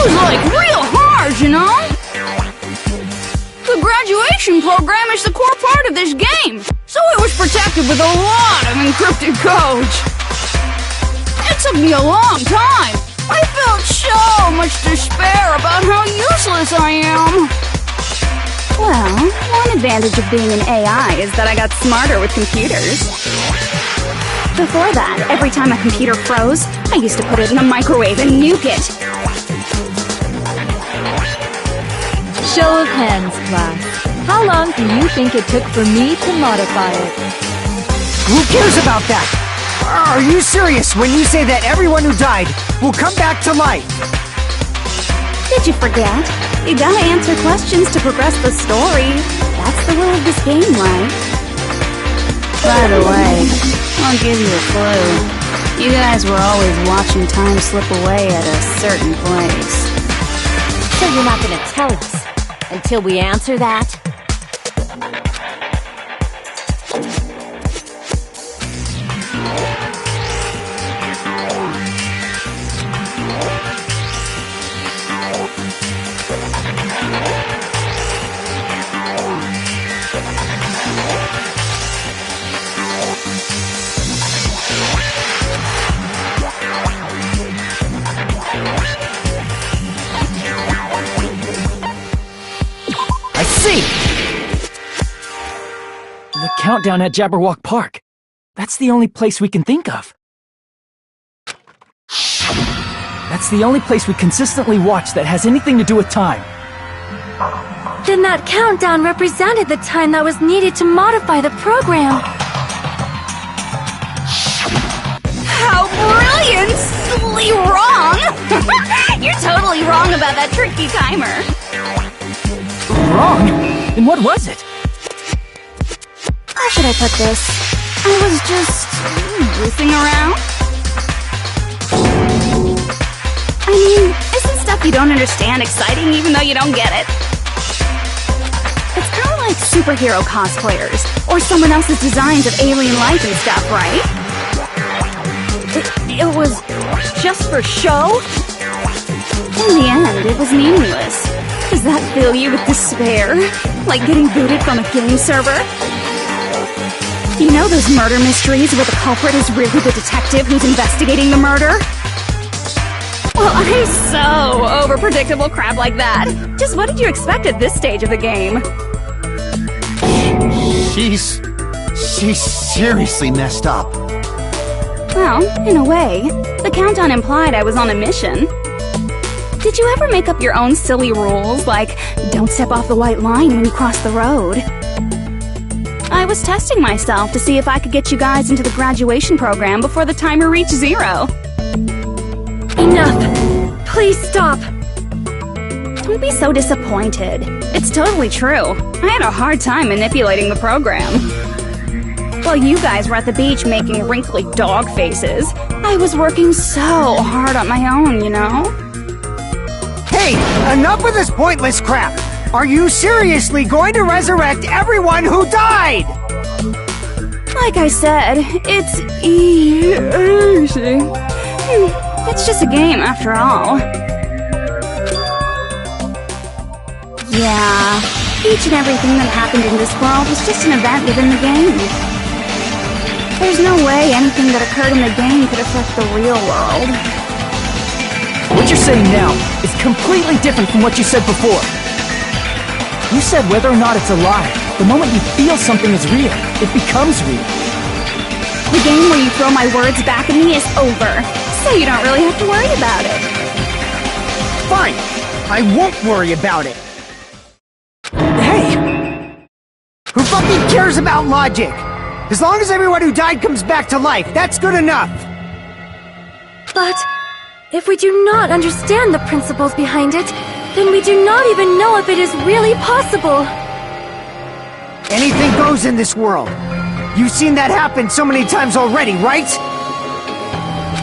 was like real hard, you know? The graduation program is the core part of this game, so it was protected with a lot of encrypted codes. It took me a long time. I felt so much despair about how useless I am. Well, one advantage of being an AI is that I got smarter with computers. Before that, every time a computer froze, I used to put it in the microwave and nuke it. Show of hands, class. How long do you think it took for me to modify it? Who cares about that? Are you serious when you say that everyone who died will come back to life? Did you forget? You gotta answer questions to progress the story. That's the rule of this game, right? By the way, I'll give you a clue. You guys were always watching time slip away at a certain place. So you're not gonna tell us until we answer that? The countdown at Jabberwock Park. That's the only place we can think of. That's the only place we consistently watch that has anything to do with time. Then that countdown represented the time that was needed to modify the program. How brilliantly wrong! You're totally wrong about that tricky timer. Wrong? Then what was it? How should I put this? I was just goofing around. I mean, isn't stuff you don't understand exciting even though you don't get it? It's kind of like superhero cosplayers, or someone else's designs of alien life and stuff, right? It was just for show? In the end, it was meaningless. Does that fill you with despair? Like getting booted from a game server? You know those murder mysteries where the culprit is really the detective who's investigating the murder? Well, I'm so over predictable crap like that. Just what did you expect at this stage of the game? She's seriously messed up. Well, in a way. The countdown implied I was on a mission. Did you ever make up your own silly rules, like don't step off the white line when you cross the road? I was testing myself to see if I could get you guys into the graduation program before the timer reached 0. Enough! Please stop! Don't be so disappointed. It's totally true. I had a hard time manipulating the program. While you guys were at the beach making wrinkly dog faces, I was working so hard on my own, you know? Hey, enough with this pointless crap! Are you seriously going to resurrect everyone who died? Like I said, it's easy. It's just a game after all. Yeah, each and everything that happened in this world was just an event within the game. There's no way anything that occurred in the game could affect the real world. What you're saying now is completely different from what you said before. You said whether or not it's alive, the moment you feel something is real, it becomes real. The game where you throw my words back at me is over, so you don't really have to worry about it. Fine, I won't worry about it. Hey! Who fucking cares about logic? As long as everyone who died comes back to life, that's good enough! But if we do not understand the principles behind it, then we do not even know if it is really possible. Anything goes in this world. You've seen that happen so many times already, right?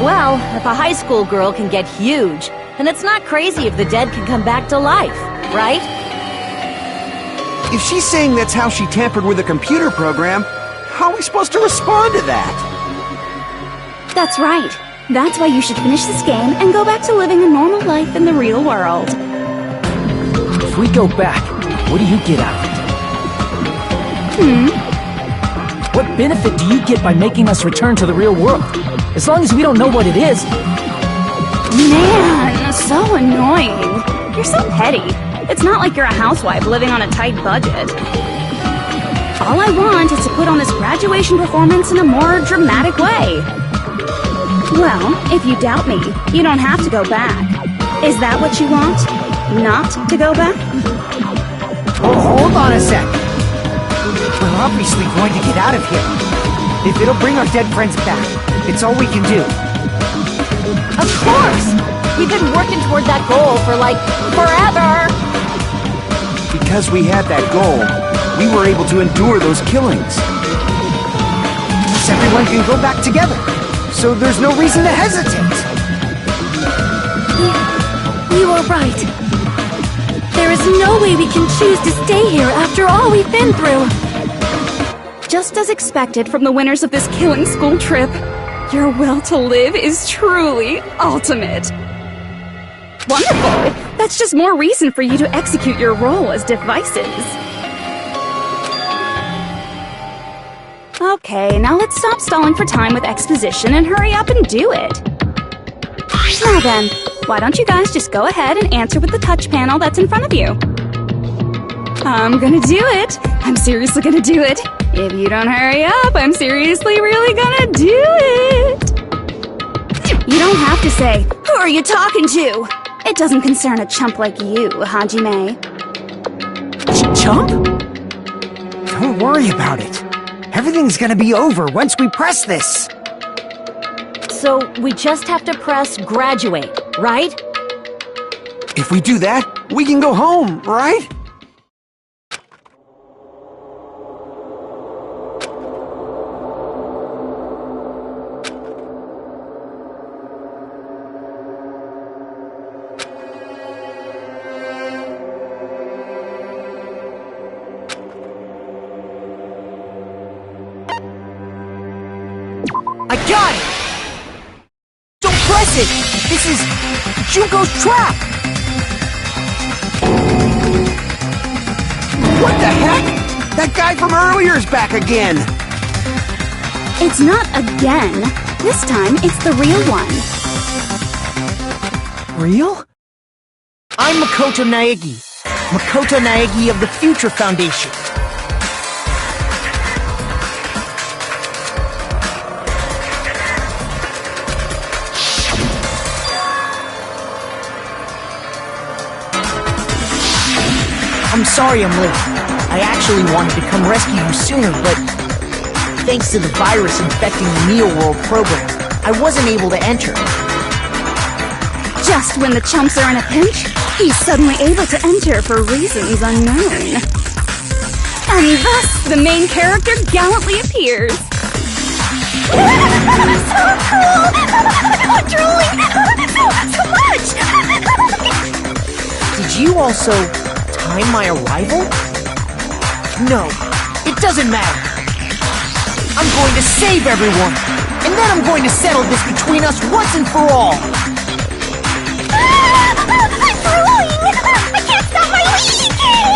Well, if a high school girl can get huge, then it's not crazy if the dead can come back to life, right? If she's saying that's how she tampered with a computer program, how are we supposed to respond to that? That's right. That's why you should finish this game and go back to living a normal life in the real world. If we go back, what do you get out of it? What benefit do you get by making us return to the real world? As long as we don't know what it is. Man, so annoying. You're so petty. It's not like you're a housewife living on a tight budget. All I want is to put on this graduation performance in a more dramatic way. Well, if you doubt me, you don't have to go back. Is that what you want? Not to go back? Oh, hold on a sec. We're obviously going to get out of here. If it'll bring our dead friends back, it's all we can do. Of course! We've been working toward that goal for, like, forever! Because we had that goal, we were able to endure those killings. So everyone can go back together. So there's no reason to hesitate. You are right. There is no way we can choose to stay here after all we've been through. Just as expected from the winners of this killing school trip, your will to live is truly ultimate. Wonderful! That's just more reason for you to execute your role as devices. Okay, now let's stop stalling for time with exposition and hurry up and do it. Now then, why don't you guys just go ahead and answer with the touch panel that's in front of you? I'm gonna do it. I'm seriously gonna do it. If you don't hurry up, I'm seriously really gonna do it. You don't have to say, "Who are you talking to?" It doesn't concern a chump like you, Hajime. Chump? Don't worry about it. Everything's gonna be over once we press this. So, we just have to press graduate, right? If we do that, we can go home, right? I got it! Don't press it! This is Junko's trap! What the heck? That guy from earlier is back again! It's not again. This time, it's the real one. Real? I'm Makoto Naegi. Makoto Naegi of the Future Foundation. I'm sorry I'm late. I actually wanted to come rescue you sooner, but thanks to the virus infecting the Neo World program, I wasn't able to enter. Just when the chumps are in a pinch, he's suddenly able to enter for reasons unknown. And thus, the main character gallantly appears. So cool! I'm drooling! So much! Did you also time my arrival? No, it doesn't matter. I'm going to save everyone, and then I'm going to settle this between us once and for all. I'm drooling! I can't stop my leaking!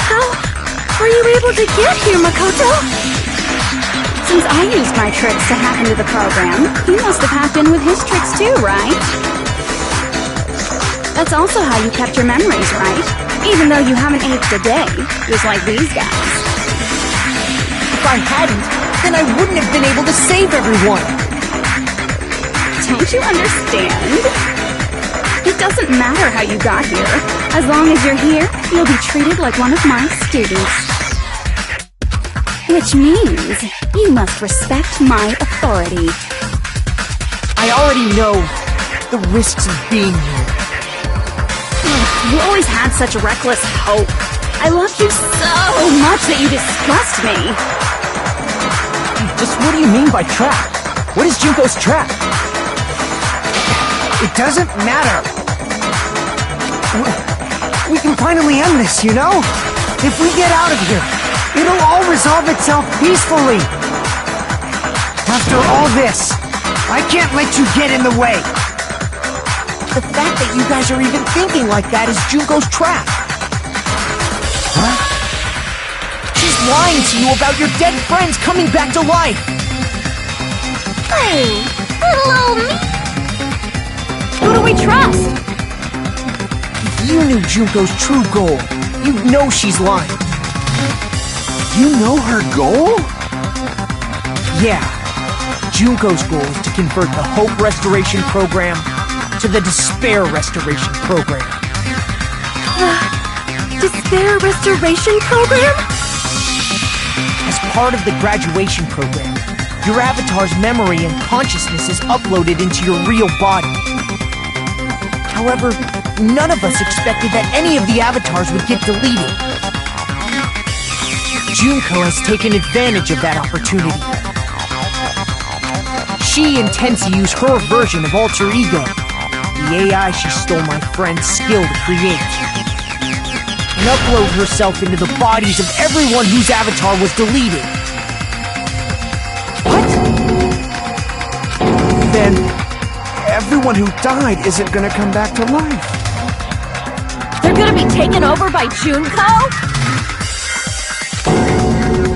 How were you able to get here, Makoto? Since I used my tricks to hack into the program, you must have hacked in with his tricks too, right? That's also how you kept your memories, right? Even though you haven't aged a day, just like these guys. If I hadn't, then I wouldn't have been able to save everyone. Don't you understand? It doesn't matter how you got here. As long as you're here, you'll be treated like one of my students. Which means you must respect my authority. I already know the risks of being here. You always had such reckless hope. I loved you so much that you disgust me. Just what do you mean by trap? What is Junko's trap? It doesn't matter. We can finally end this, you know? If we get out of here, it'll all resolve itself peacefully. After all this, I can't let you get in the way! The fact that you guys are even thinking like that is Junko's trap. Huh? She's lying to you about your dead friends coming back to life. Hey, little old me. Who do we trust? If you knew Junko's true goal, you'd know she's lying. You know her goal? Yeah. Junko's goal is to convert the Hope Restoration Program to the Despair Restoration Program. Despair Restoration Program? As part of the graduation program, your avatar's memory and consciousness is uploaded into your real body. However, none of us expected that any of the avatars would get deleted. Junko has taken advantage of that opportunity. She intends to use her version of Alter Ego, the AI she stole my friend's skill to create, and upload herself into the bodies of everyone whose avatar was deleted. What? Then everyone who died isn't gonna come back to life. They're gonna be taken over by Junko?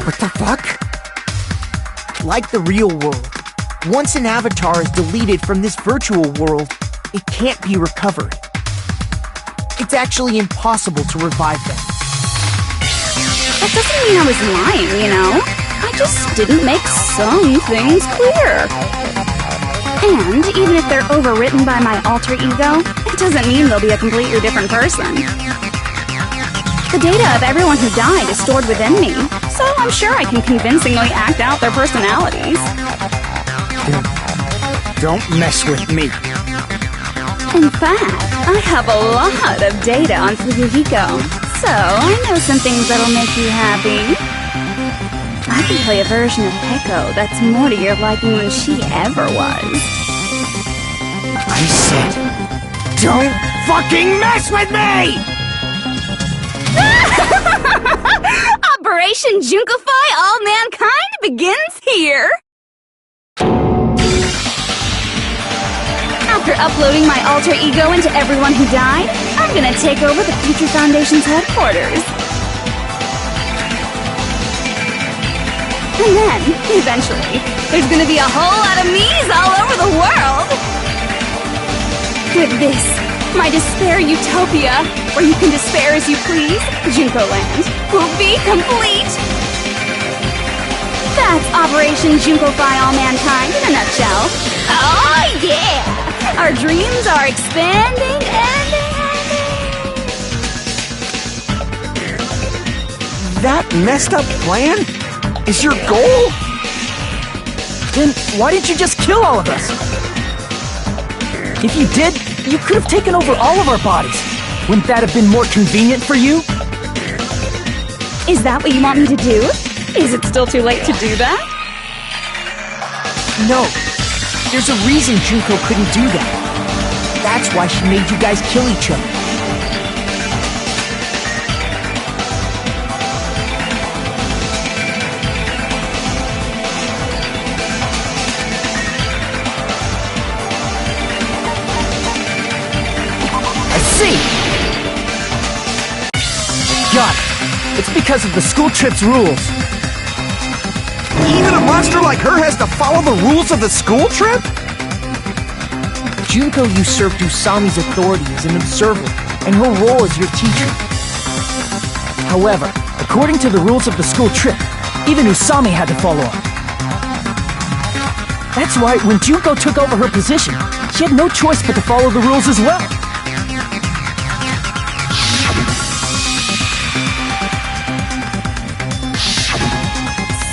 What the fuck? Like the real world, once an avatar is deleted from this virtual world, it can't be recovered. It's actually impossible to revive them. That doesn't mean I was lying, you know? I just didn't make some things clear. And even if they're overwritten by my alter ego, it doesn't mean they'll be a completely different person. The data of everyone who died is stored within me, so I'm sure I can convincingly act out their personalities. Don't mess with me. In fact, I have a lot of data on Fuyuhiko, so I know some things that'll make you happy. I can play a version of Peko that's more to your liking than she ever was. I said, don't fucking mess with me! Operation Junkify All Mankind begins here! After uploading my alter ego into everyone who died, I'm gonna take over the Future Foundation's headquarters. And then, eventually, there's gonna be a whole lot of me's all over the world! With this, my despair utopia, where you can despair as you please, Junko Land, will be complete! That's Operation Junkify All Mankind in a nutshell. Oh yeah! Our dreams are expanding and That messed up plan is your goal? Then why didn't you just kill all of us? If you did, you could have taken over all of our bodies. Wouldn't that have been more convenient for you? Is that what you want me to do? Is it still too late to do that? No. There's a reason Junko couldn't do that. That's why she made you guys kill each other. I see! Got it. It's because of the school trip's rules. Even a monster like her has to follow the rules of the school trip? Junko usurped Usami's authority as an observer, and her role as your teacher. However, according to the rules of the school trip, even Usami had to follow up. That's why when Junko took over her position, she had no choice but to follow the rules as well.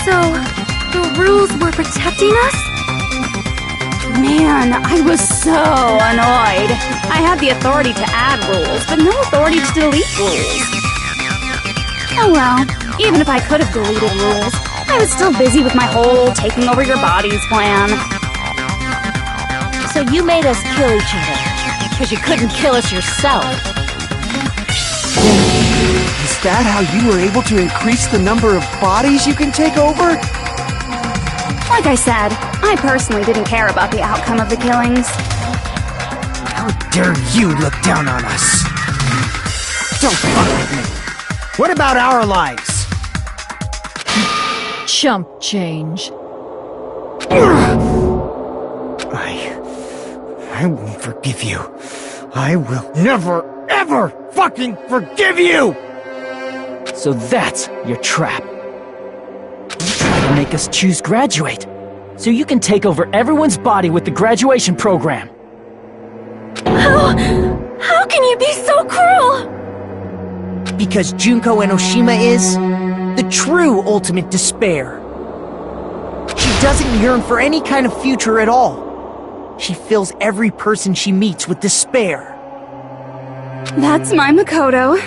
So, the rules were protecting us? Man, I was so annoyed. I had the authority to add rules, but no authority to delete rules. Oh well, even if I could have deleted rules, I was still busy with my whole taking over your bodies plan. So you made us kill each other, because you couldn't kill us yourself. Is that how you were able to increase the number of bodies you can take over? Like I said, I personally didn't care about the outcome of the killings. How dare you look down on us? Don't fuck with me. What about our lives? Chump change. I won't forgive you. I will never, ever fucking forgive you! So that's your trap. You try to make us choose graduate, so you can take over everyone's body with the graduation program. How can you be so cruel? Because Junko Enoshima is the true ultimate despair. She doesn't yearn for any kind of future at all. She fills every person she meets with despair. That's my Makoto.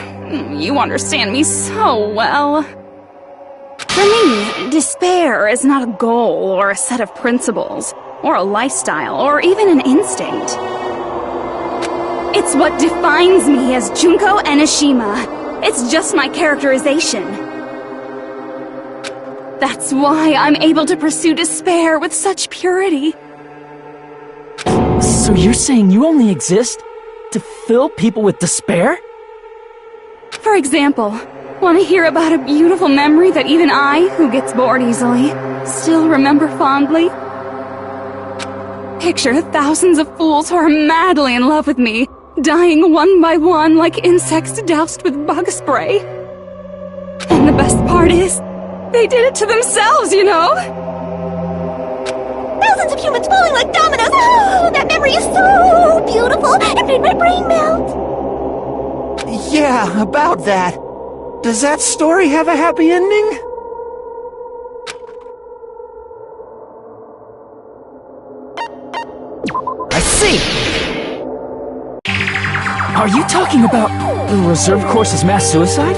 You understand me so well. For me, despair is not a goal or a set of principles, or a lifestyle, or even an instinct. It's what defines me as Junko Enoshima. It's just my characterization. That's why I'm able to pursue despair with such purity. So you're saying you only exist to fill people with despair? For example, want to hear about a beautiful memory that even I, who gets bored easily, still remember fondly? Picture thousands of fools who are madly in love with me, dying one by one like insects doused with bug spray. And the best part is, they did it to themselves, you know? Thousands of humans falling like dominoes! Oh, that memory is so beautiful! It made my brain melt! Yeah, about that. Does that story have a happy ending? I see! Are you talking about the reserve course's mass suicide?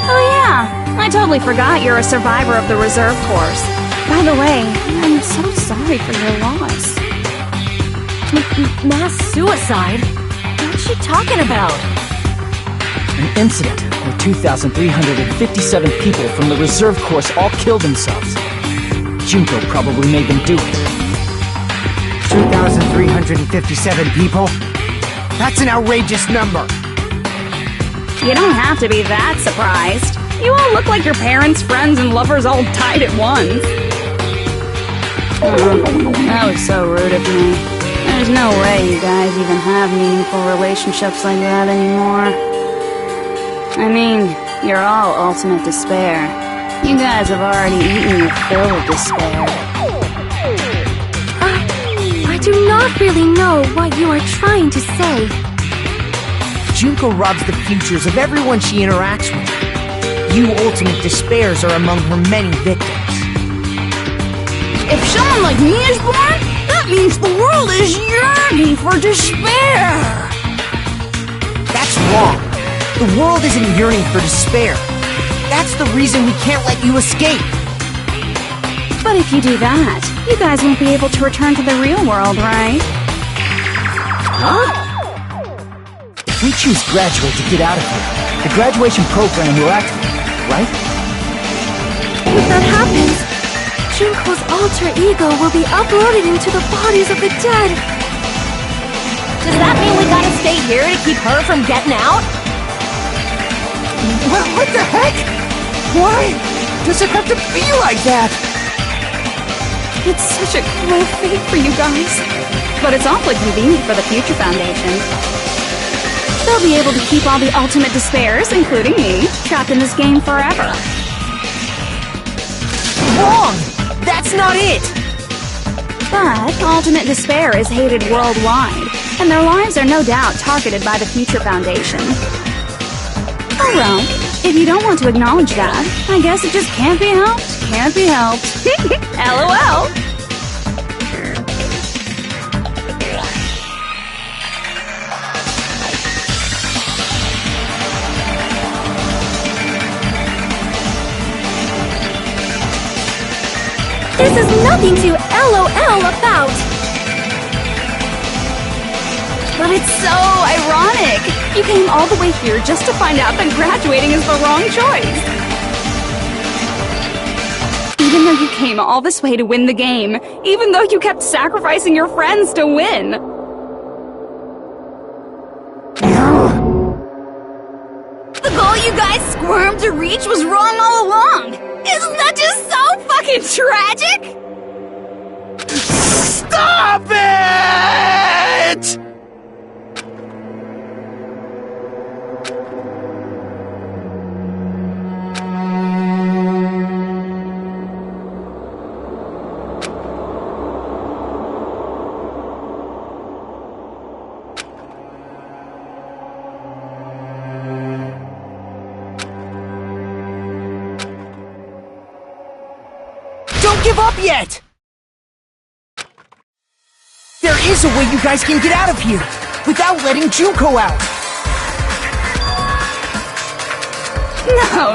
Oh yeah, I totally forgot you're a survivor of the reserve course. By the way, I'm so sorry for your loss. Mass suicide? What's she talking about? An incident where 2,357 people from the reserve course all killed themselves. Junko probably made them do it. 2,357 people? That's an outrageous number. You don't have to be that surprised. You all look like your parents, friends, and lovers all died at once. That was so rude of me. There's no way you guys even have meaningful relationships like that anymore. I mean, you're all ultimate despair. You guys have already eaten your fill of despair. I do not really know what you are trying to say. Junko robs the futures of everyone she interacts with. You ultimate despairs are among her many victims. If someone like me is born, that means the world is yearning for despair. That's wrong. The world isn't yearning for despair. That's the reason we can't let you escape. But if you do that, you guys won't be able to return to the real world, right? Huh? If we choose graduate to get out of here, the graduation program will activate, right? If that happens, Junko's alter ego will be uploaded into the bodies of the dead. Does that mean we gotta stay here to keep her from getting out? What the heck? Why does it have to be like that? It's such a cruel fate for you guys. But it's awfully convenient for the Future Foundation. They'll be able to keep all the ultimate despairs, including me, trapped in this game forever. Wrong! That's not it! But ultimate despair is hated worldwide, and their lives are no doubt targeted by the Future Foundation. Oh well, if you don't want to acknowledge that, I guess it just can't be helped. Can't be helped. LOL! This is nothing to LOL about! But it's so ironic! You came all the way here just to find out that graduating is the wrong choice! Even though you came all this way to win the game, even though you kept sacrificing your friends to win. The goal you guys squirmed to reach was wrong all along! Isn't that just so fucking tragic? Stop it! Don't give up yet! There is a way you guys can get out of here without letting Junko out.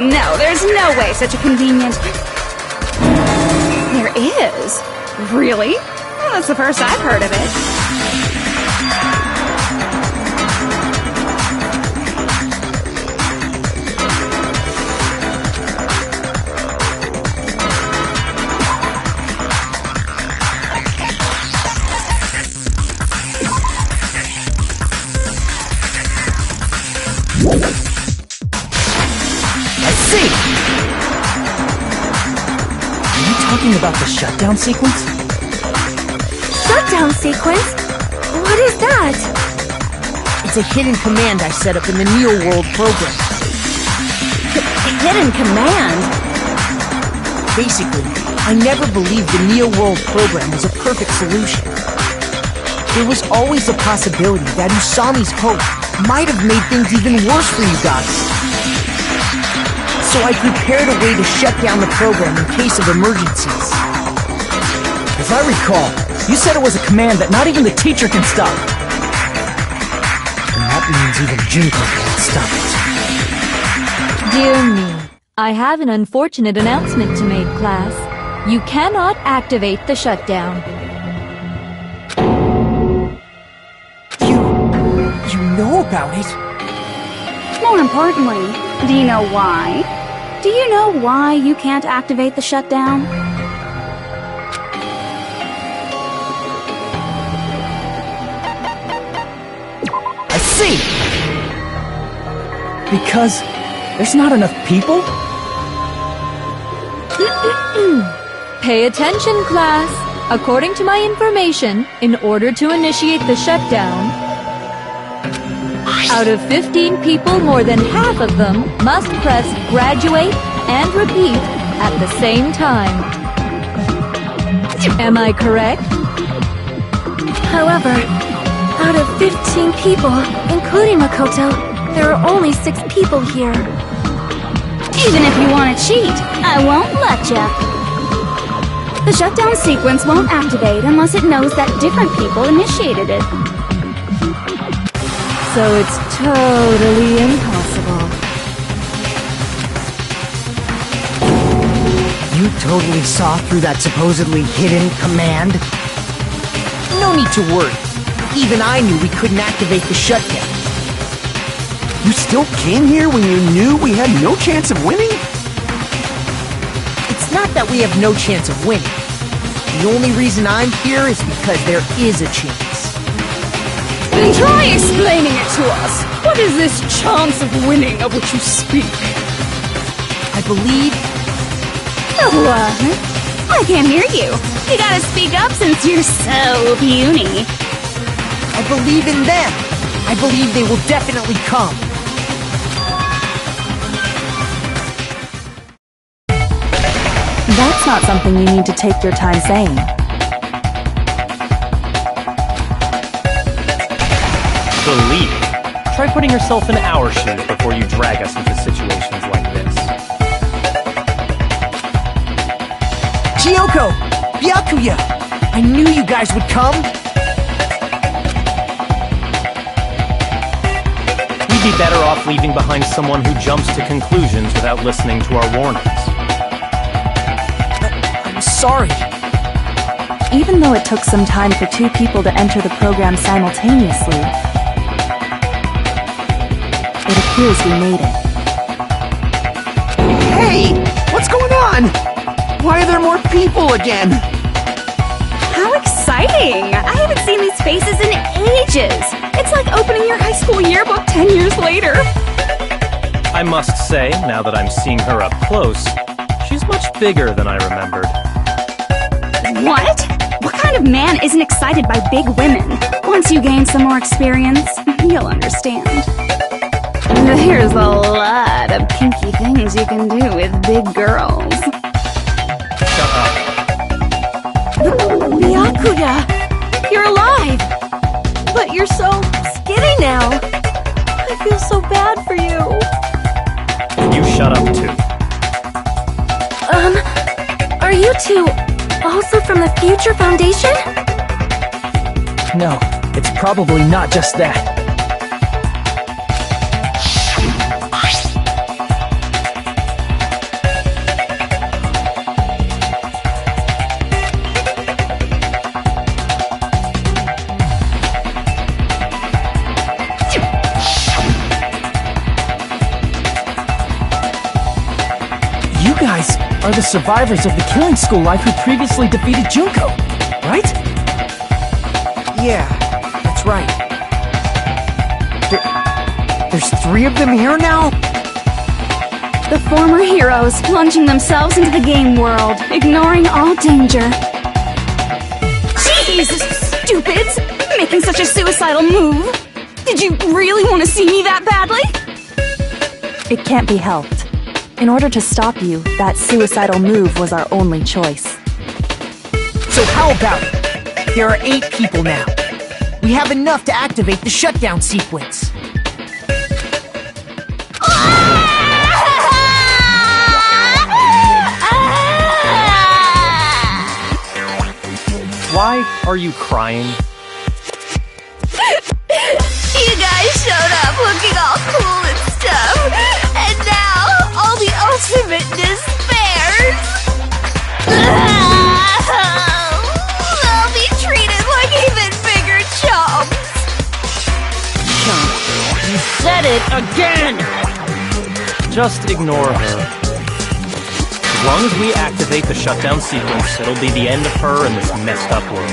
No, there's no way such a convenient... There is? Really? Well, that's the first I've heard of it. Talking about the shutdown sequence? Shutdown sequence? What is that? It's a hidden command I set up in the Neo World program. Hidden command? Basically, I never believed the Neo World program was a perfect solution. There was always a possibility that Usami's hope might have made things even worse for you guys. So I prepared a way to shut down the program in case of emergencies. As I recall, you said it was a command that not even the teacher can stop. And that means even Junko can't stop it. Dear me, I have an unfortunate announcement to make, class. You cannot activate the shutdown. You know about it? More importantly, do you know why? Do you know why you can't activate the shutdown? I see! Because there's not enough people? Pay attention, class. According to my information, in order to initiate the shutdown, out of 15 people, more than half of them must press graduate and repeat at the same time. Am I correct? However, out of 15 people, including Makoto, there are only 6 people here. Even if you want to cheat, I won't let ya. The shutdown sequence won't activate unless it knows that different people initiated it. So it's totally impossible. You totally saw through that supposedly hidden command? No need to worry. Even I knew we couldn't activate the shutdown. You still came here when you knew we had no chance of winning? It's not that we have no chance of winning. The only reason I'm here is because there is a chance. Then try explaining it to us. What is this chance of winning of which you speak? I believe... What? I can't hear you. You gotta speak up since you're so puny. I believe in them. I believe they will definitely come. That's not something you need to take your time saying. Believe. Try putting yourself in our shoes before you drag us into situations like this. Gyoko! Byakuya! I knew you guys would come! We'd be better off leaving behind someone who jumps to conclusions without listening to our warnings. I'm sorry. Even though it took some time for 2 people to enter the program simultaneously, it appears we made it. Hey! What's going on? Why are there more people again? How exciting! I haven't seen these faces in ages! It's like opening your high school yearbook 10 years later! I must say, now that I'm seeing her up close, she's much bigger than I remembered. What? What kind of man isn't excited by big women? Once you gain some more experience, you'll understand. There's a lot of kinky things you can do with big girls. Shut up. Byakuya! You're alive! But you're so skinny now! I feel so bad for you! You shut up too. Are you two also from the Future Foundation? No, it's probably not just that. You guys are the survivors of the killing school life who previously defeated Junko, right? Yeah, that's right. There's 3 of them here now? The former heroes plunging themselves into the game world, ignoring all danger. Jeez, stupids! Making such a suicidal move! Did you really want to see me that badly? It can't be helped. In order to stop you, that suicidal move was our only choice. So how about it? There are 8 people now. We have enough to activate the shutdown sequence. Why are you crying? You guys showed up looking all cool and stuff, and now all the ultimate despairs. I'll be treated like even bigger chumps. You said it again! Just ignore her. As long as we activate the shutdown sequence, it'll be the end of her in this messed up world.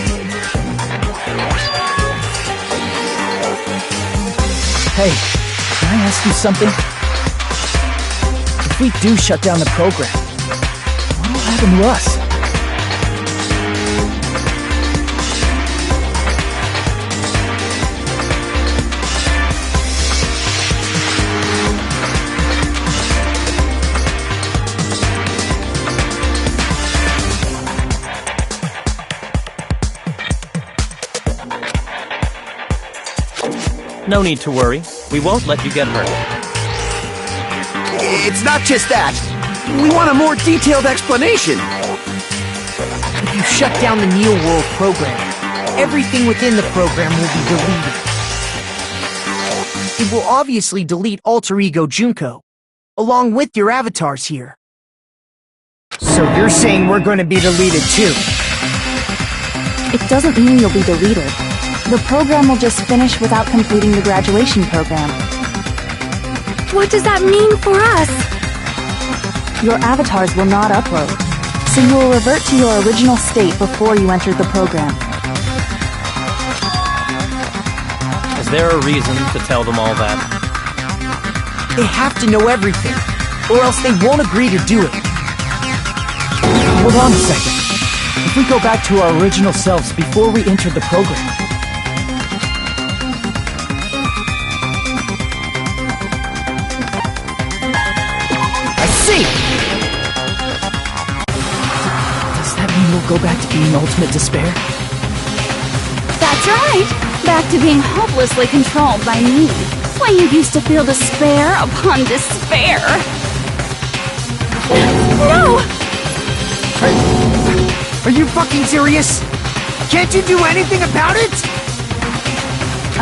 Hey, can I ask you something? If we do shut down the program, what will happen to us? No need to worry. We won't let you get hurt. It's not just that. We want a more detailed explanation. If you shut down the Neo World program, everything within the program will be deleted. It will obviously delete Alter Ego Junko, along with your avatars here. So you're saying we're going to be deleted too? It doesn't mean you'll be deleted. The program will just finish without completing the graduation program. What does that mean for us? Your avatars will not upload, so you will revert to your original state before you entered the program. Is there a reason to tell them all that? They have to know everything, or else they won't agree to do it. Hold on a second. If we go back to our original selves before we entered the program, See? does that mean we'll go back to being ultimate despair? That's right! Back to being hopelessly controlled by me, when you used to feel despair upon despair. No! Are you fucking serious? Can't you do anything about it?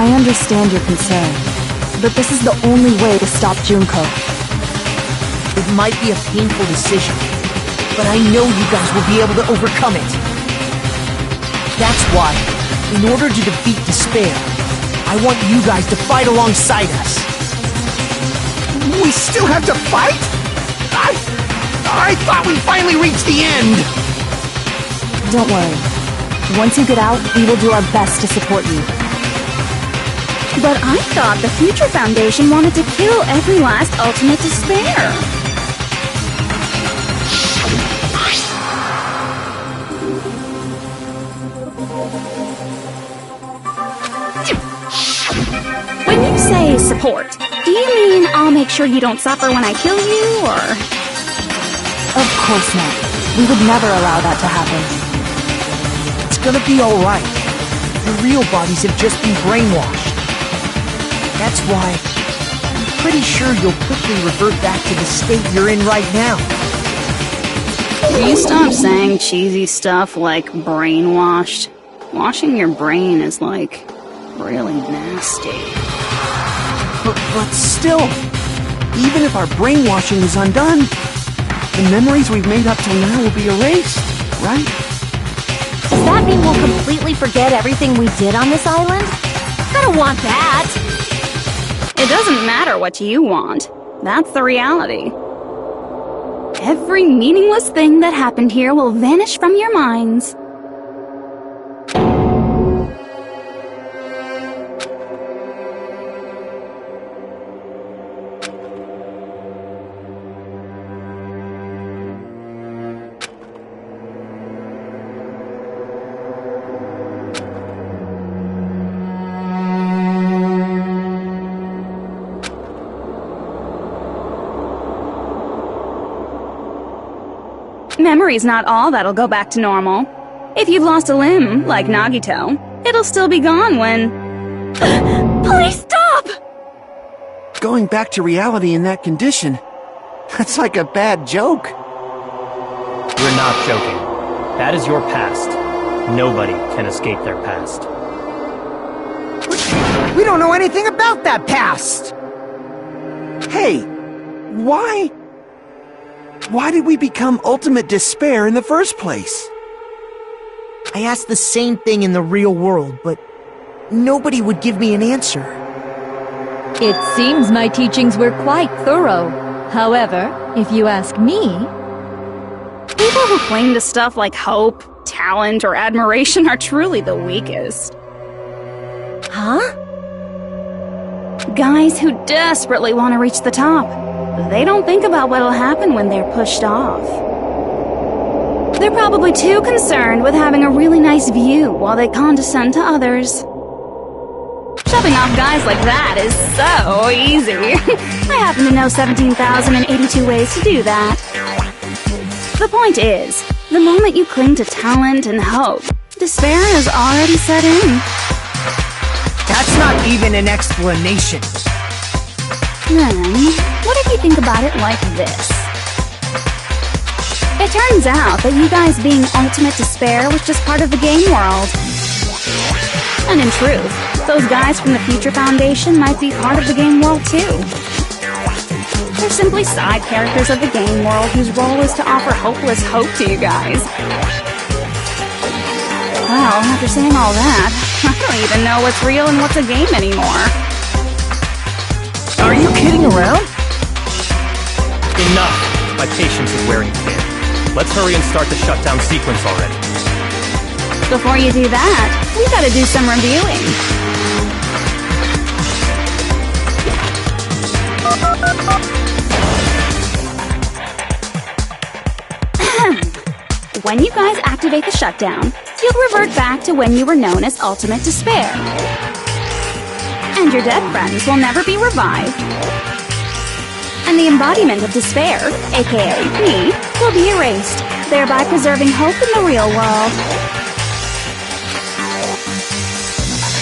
I understand your concern, but this is the only way to stop Junko. It might be a painful decision, but I know you guys will be able to overcome it. That's why, in order to defeat despair, I want you guys to fight alongside us. We still have to fight? I thought we finally reached the end! Don't worry. Once you get out, we will do our best to support you. But I thought the Future Foundation wanted to kill every last Ultimate Despair. When you say support, do you mean I'll make sure you don't suffer when I kill you, or...? Of course not. We would never allow that to happen. It's gonna be alright. Your real bodies have just been brainwashed. That's why I'm pretty sure you'll quickly revert back to the state you're in right now. Will you stop saying cheesy stuff like brainwashed? Washing your brain is like really nasty. But still, even if our brainwashing is undone, the memories we've made up till now will be erased, right? Does that mean we'll completely forget everything we did on this island? I don't want that! It doesn't matter what you want. That's the reality. Every meaningless thing that happened here will vanish from your minds. Memory's not all that'll go back to normal. If you've lost a limb, like Nagito, it'll still be gone when... Please stop! Going back to reality in that condition, that's like a bad joke. We're not joking. That is your past. Nobody can escape their past. We don't know anything about that past! Hey, why did we become Ultimate Despair in the first place? I asked the same thing in the real world, but nobody would give me an answer. It seems my teachings were quite thorough. However, if you ask me... People who claim to stuff like hope, talent, or admiration are truly the weakest. Huh? Guys who desperately want to reach the top. They don't think about what'll happen when they're pushed off. They're probably too concerned with having a really nice view while they condescend to others. Shoving off guys like that is so easy. I happen to know 17,082 ways to do that. The point is, the moment you cling to talent and hope, despair has already set in. That's not even an explanation. Then, what if you think about it like this? It turns out that you guys being Ultimate Despair was just part of the game world. And in truth, those guys from the Future Foundation might be part of the game world too. They're simply side characters of the game world whose role is to offer hopeless hope to you guys. Well, after saying all that, I don't even know what's real and what's a game anymore. Are you kidding around? Enough! My patience is wearing thin. Let's hurry and start the shutdown sequence already. Before you do that, we gotta do some reviewing. When you guys activate the shutdown, you'll revert back to when you were known as Ultimate Despair. And your dead friends will never be revived. And the embodiment of despair, aka me, will be erased, thereby preserving hope in the real world.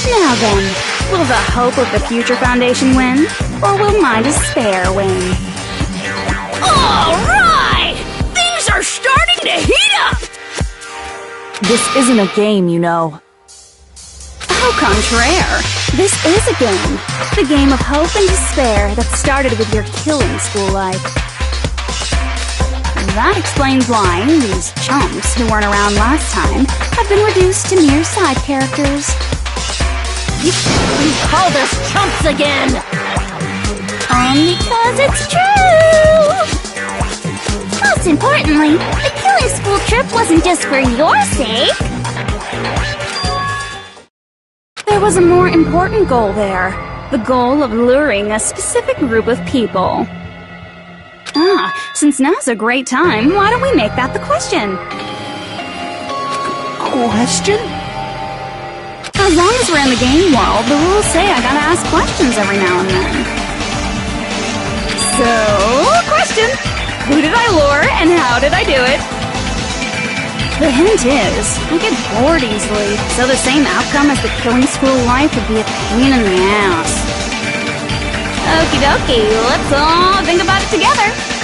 Now then, will the hope of the Future Foundation win, or will my despair win? Alright! Things are starting to heat up! This isn't a game, you know. Au contraire, this is a game. The game of hope and despair that started with your killing school life. That explains why these chumps who weren't around last time have been reduced to mere side characters. You called us chumps again! Because it's true! most importantly, the killing school trip wasn't just for your sake. There was a more important goal there. The goal of luring a specific group of people. Since now's a great time, why don't we make that the question? Question? As long as we're in the game world, the rules say I gotta ask questions every now and then. So, question! Who did I lure, and how did I do it? The hint is, I get bored easily, so the same outcome as the killing school life would be a pain in the ass. Okie dokie, let's all think about it together.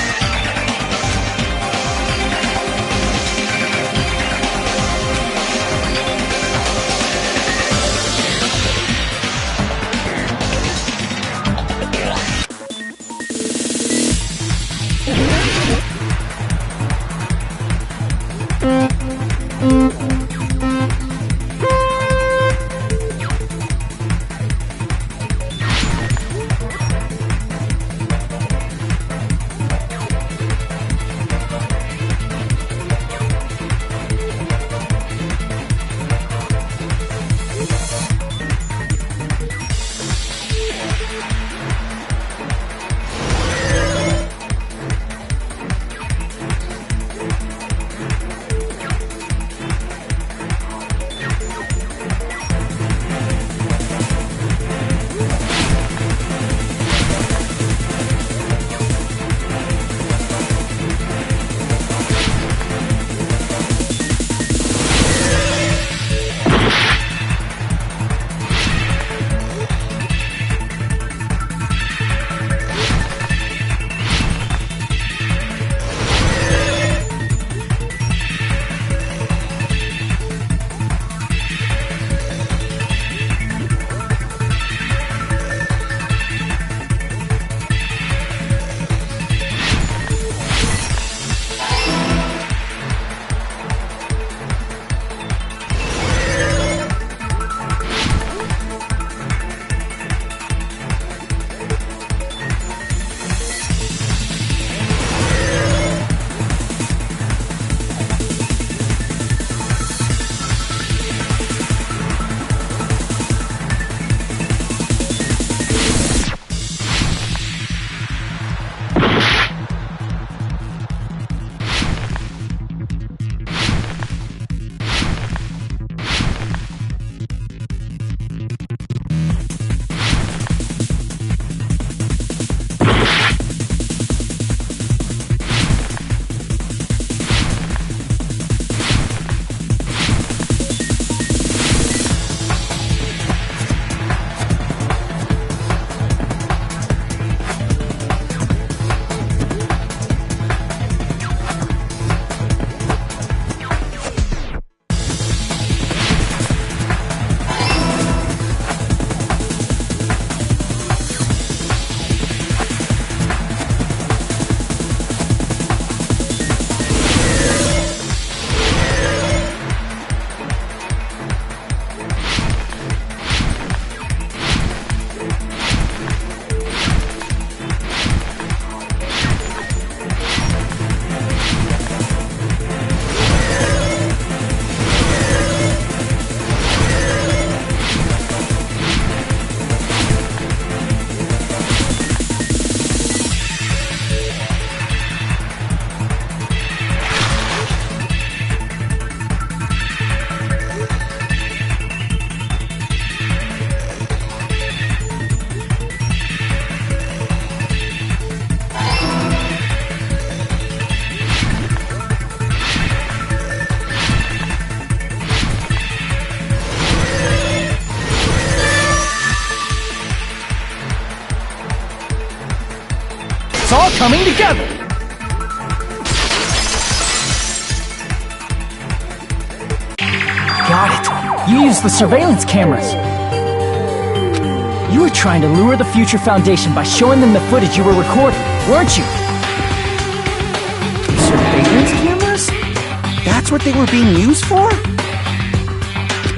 all coming together! Got it! You used the surveillance cameras! You were trying to lure the Future Foundation by showing them the footage you were recording, weren't you? Surveillance cameras? That's what they were being used for?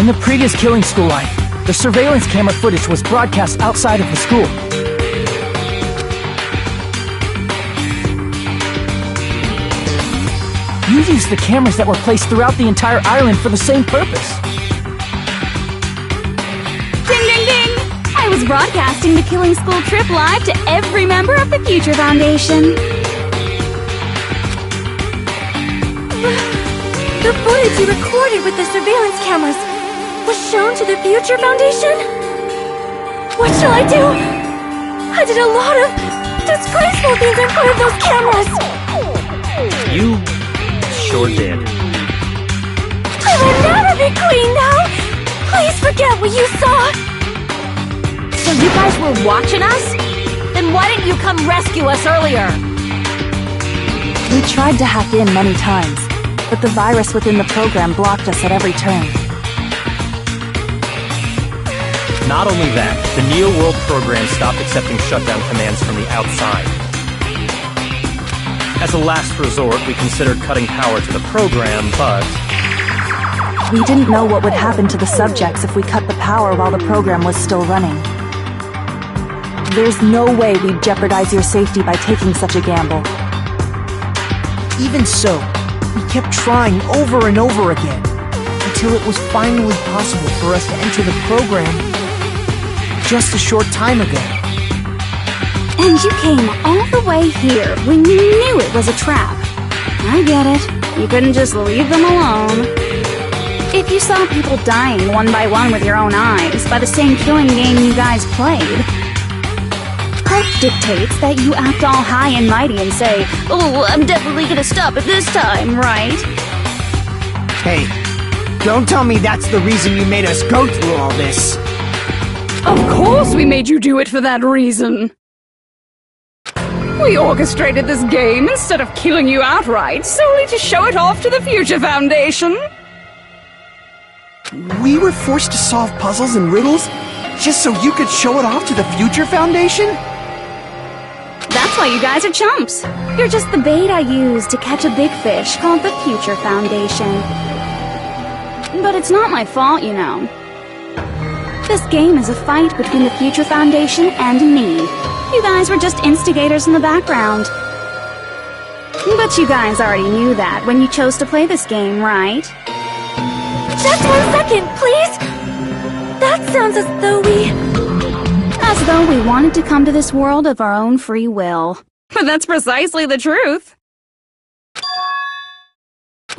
In the previous Killing School life, the surveillance camera footage was broadcast outside of the school. You used the cameras that were placed throughout the entire island for the same purpose. Ding ding ding! I was broadcasting the Killing School trip live to every member of the Future Foundation. The footage you recorded with the surveillance cameras was shown to the Future Foundation? What shall I do? I did a lot of disgraceful things in front of those cameras! You sure did. I will never be clean now! Please forget what you saw! So you guys were watching us? Then why didn't you come rescue us earlier? We tried to hack in many times, but the virus within the program blocked us at every turn. Not only that, the Neo World program stopped accepting shutdown commands from the outside. As a last resort, we considered cutting power to the program, but... We didn't know what would happen to the subjects if we cut the power while the program was still running. There's no way we'd jeopardize your safety by taking such a gamble. Even so, we kept trying over and over again, until it was finally possible for us to enter the program just a short time ago. And you came all the way here when you knew it was a trap. I get it. You couldn't just leave them alone. If you saw people dying one by one with your own eyes by the same killing game you guys played, hope dictates that you act all high and mighty and say, "Oh, I'm definitely gonna stop it this time," right? Hey, don't tell me that's the reason you made us go through all this. Of course we made you do it for that reason. We orchestrated this game instead of killing you outright, solely to show it off to the Future Foundation. We were forced to solve puzzles and riddles just so you could show it off to the Future Foundation? That's why you guys are chumps. You're just the bait I used to catch a big fish called the Future Foundation. But it's not my fault, you know. This game is a fight between the Future Foundation and me. You guys were just instigators in the background. But you guys already knew that when you chose to play this game, right? Just 1 second, please! That sounds as though we wanted to come to this world of our own free will. But that's precisely the truth.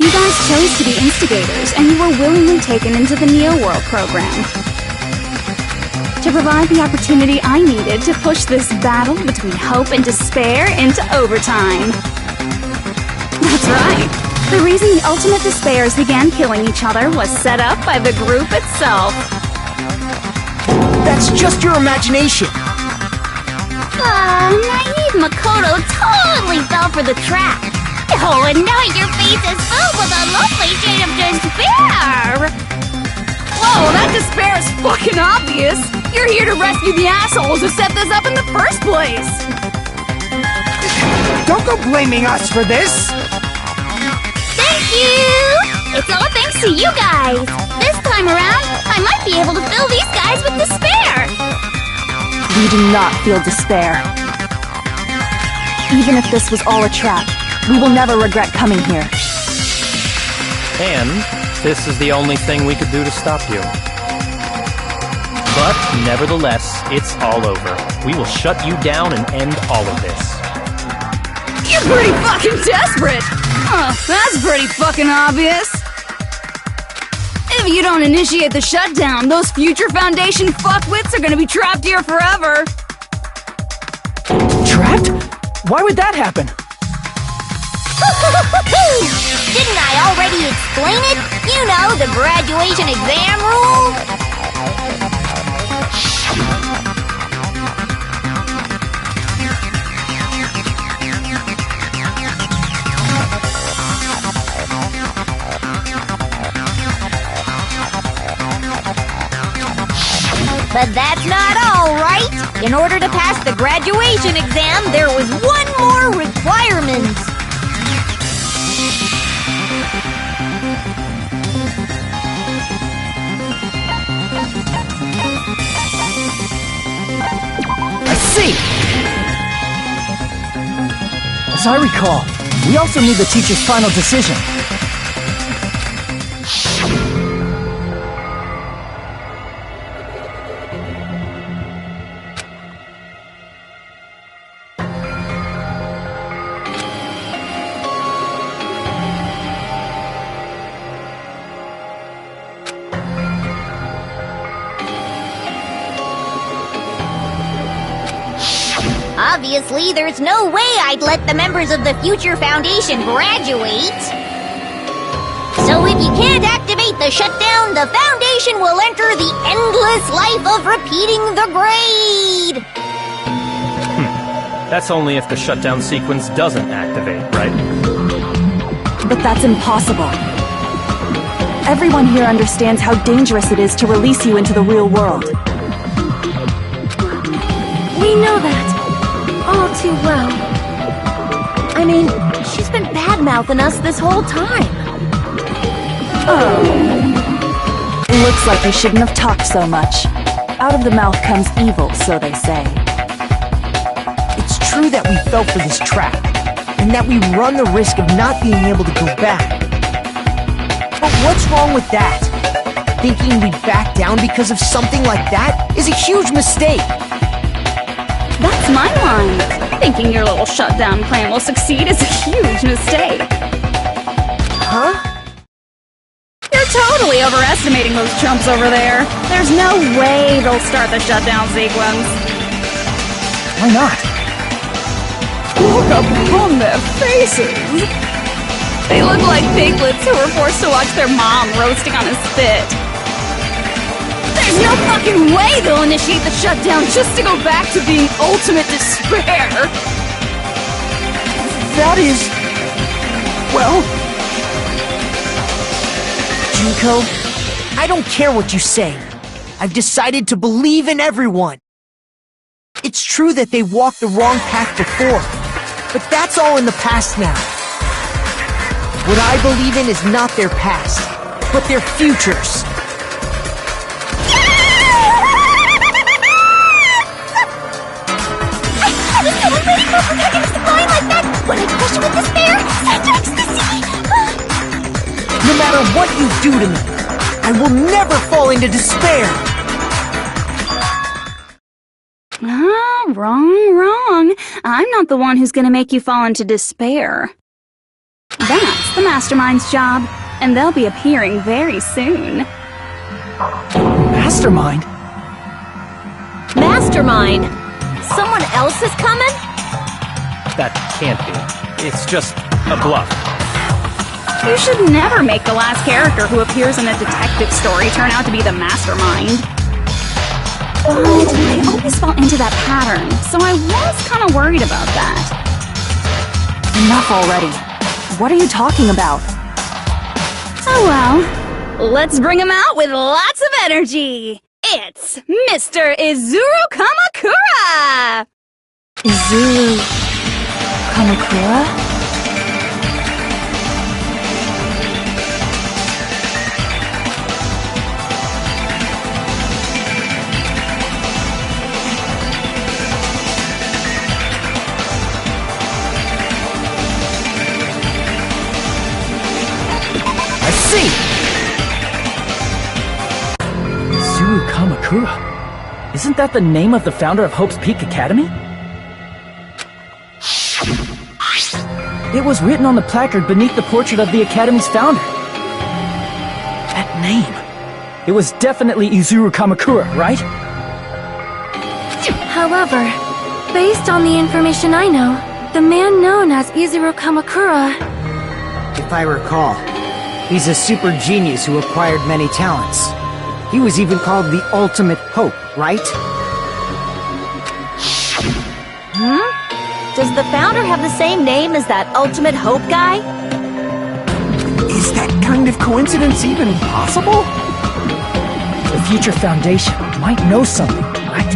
You guys chose to be instigators, and you were willingly taken into the Neo World program to provide the opportunity I needed to push this battle between hope and despair into overtime. That's right. The reason the ultimate despairs began killing each other was set up by the group itself. That's just your imagination. Naive Makoto totally fell for the trap. Oh, and now your face is filled with a lovely shade of despair! Whoa, that despair is fucking obvious! You're here to rescue the assholes who set this up in the first place! Don't go blaming us for this! Thank you! It's all thanks to you guys! This time around, I might be able to fill these guys with despair! We do not feel despair. Even if this was all a trap, we will never regret coming here. And this is the only thing we could do to stop you. But nevertheless, it's all over. We will shut you down and end all of this. You're pretty fucking desperate! Huh, that's pretty fucking obvious. If you don't initiate the shutdown, those Future Foundation fuckwits are gonna be trapped here forever. Trapped? Why would that happen? Didn't I already explain it? You know, the graduation exam rule? But that's not all, right? In order to pass the graduation exam, there was one more requirement. I see! As I recall, We also need the teacher's final decision. Obviously, there's no way I'd let the members of the Future Foundation graduate. So if you can't activate the shutdown, the Foundation will enter the endless life of repeating the grade. That's only if the shutdown sequence doesn't activate, right? But that's impossible. Everyone here understands how dangerous it is to release you into the real world. We know that. All too well. I mean, she's been bad-mouthing us this whole time. Oh. Looks like you shouldn't have talked so much. Out of the mouth comes evil, so they say. It's true that we fell for this trap, and that we run the risk of not being able to go back. But what's wrong with that? Thinking we'd back down because of something like that is a huge mistake. That's my line. Thinking your little shutdown plan will succeed is a huge mistake. Huh? You're totally overestimating those chumps over there. There's no way they'll start the shutdown sequence. Why not? Look upon their faces. They look like piglets who were forced to watch their mom roasting on a spit. There's no fucking way they'll initiate the shutdown just to go back to being ultimate despair! That is... well... Junko, I don't care what you say. I've decided to believe in everyone. It's true that they walked the wrong path before, but that's all in the past now. What I believe in is not their past, but their futures. I was so ready for protagonist to fly like that when I crushed it with despair, such ecstasy! No matter what you do to me, I will never fall into despair! Wrong. I'm not the one who's gonna make you fall into despair. That's the Mastermind's job, and they'll be appearing very soon. Mastermind? Mastermind! Someone else is coming? That can't be. It's just a bluff. You should never make the last character who appears in a detective story turn out to be the Mastermind. But I always fall into that pattern, so I was kind of worried about that. Enough already. What are you talking about? Oh well, let's bring him out with lots of energy. It's Mr. Izuru Kamakura! Izuru... Kamakura? I see! Izuru Kamakura? Isn't that the name of the founder of Hope's Peak Academy? It was written on the placard beneath the portrait of the Academy's founder. That name. It was definitely Izuru Kamakura, right? However, based on the information I know, the man known as Izuru Kamakura... If I recall, he's a super genius who acquired many talents. He was even called the Ultimate Hope, right? Does the founder have the same name as that Ultimate Hope guy? Is that kind of coincidence even possible? The Future Foundation might know something, right?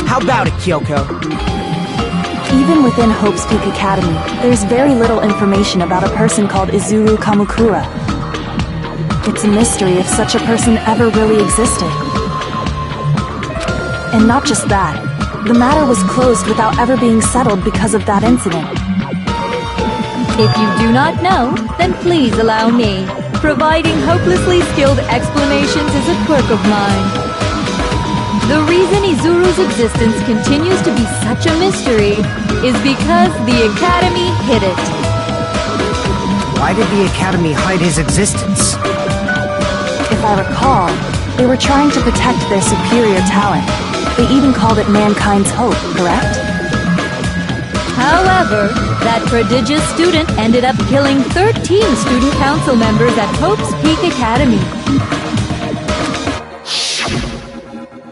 How about it, Kyoko? Even within Hope's Peak Academy, there's very little information about a person called Izuru Kamakura. It's a mystery if such a person ever really existed. And not just that, the matter was closed without ever being settled because of that incident. If you do not know, then please allow me. Providing hopelessly skilled explanations is a quirk of mine. The reason Izuru's existence continues to be such a mystery is because the Academy hid it. Why did the Academy hide his existence? If I recall, they were trying to protect their superior talent. They even called it mankind's hope, correct? However, that prodigious student ended up killing 13 student council members at Hope's Peak Academy.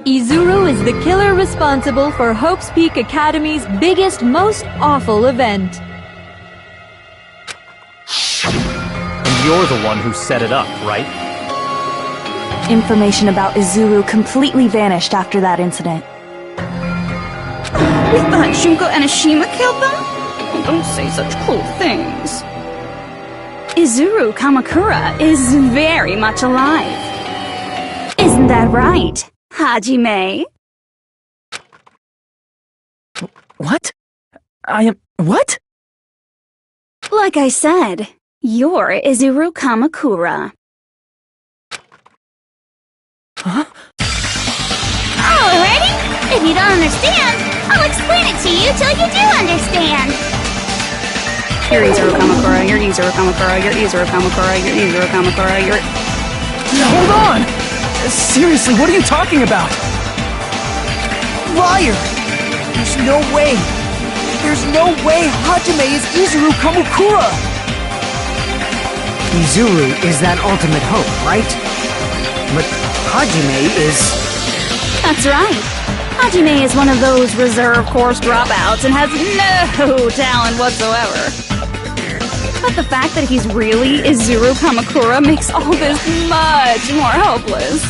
Izuru is the killer responsible for Hope's Peak Academy's biggest, most awful event. And you're the one who set it up, right? Information about Izuru completely vanished after that incident. We thought Junko and Ashima killed them? Oh, don't say such cruel things. Izuru Kamakura is very much alive. Isn't that right, Hajime? What? I am... What? Like I said, you're Izuru Kamakura. Huh? Alrighty? If you don't understand, I'll explain it to you till you do understand. You're Izuru Kamakura, you're Izuru Kamakura, you're Izuru Kamakura, you're Izuru Kamakura, you're... Hold on! Seriously, what are you talking about? Liar! There's no way! There's no way Hajime is Izuru Kamakura! Izuru is that ultimate hope, right? But Hajime is... That's right. Hajime is one of those reserve course dropouts and has no talent whatsoever. But the fact that he's really Izuru Kamakura makes all this much more hopeless.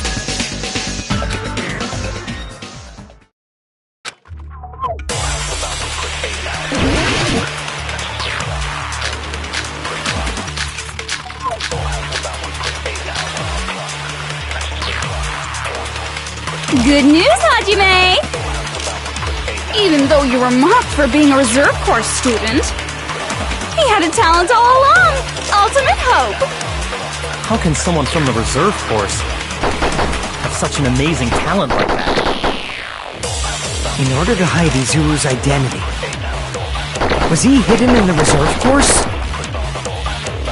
Good news, Hajime! Even though you were mocked for being a reserve course student, he had a talent all along! Ultimate hope! How can someone from the reserve force have such an amazing talent like that? In order to hide Izuru's identity, was he hidden in the reserve force?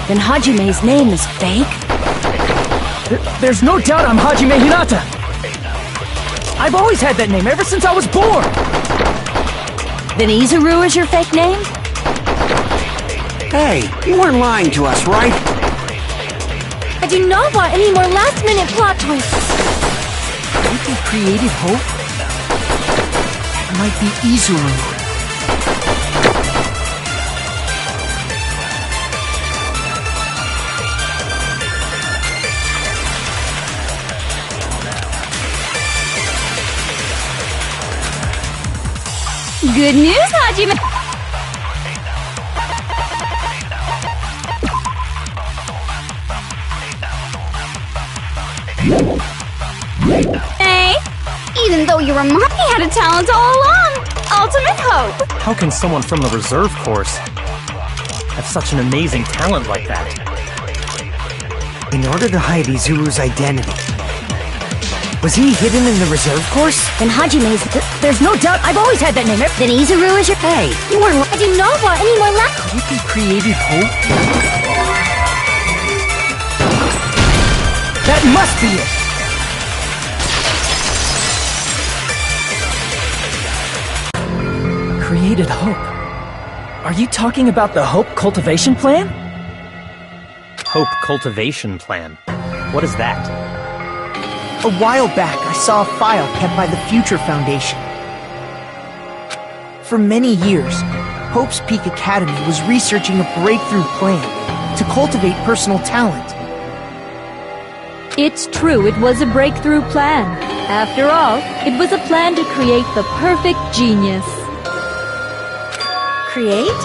Then Hajime's name is fake? There's no doubt I'm Hajime Hinata! I've always had that name ever since I was born! Then Izuru is your fake name? Hey, you weren't lying to us, right? I do not want any more last-minute plot twists. Maybe created hope? That might be Izuru. Good news, Hajime! Hey! Even though you were mocked, he had a talent all along! Ultimate hope! How can someone from the reserve force have such an amazing talent like that? In order to hide Izuru's identity, was he hidden in the reserve course? Then Hajime's... There's no doubt I've always had that name. Then Izuru is your... Hey, you weren't... I do not want any more last... Could it be created hope? That must be it! Created hope. Are you talking about the Hope Cultivation Plan? Hope Cultivation Plan. What is that? A while back, I saw a file kept by the Future Foundation. For many years, Hope's Peak Academy was researching a breakthrough plan to cultivate personal talent. It's true, it was a breakthrough plan. After all, it was a plan to create the perfect genius. Create?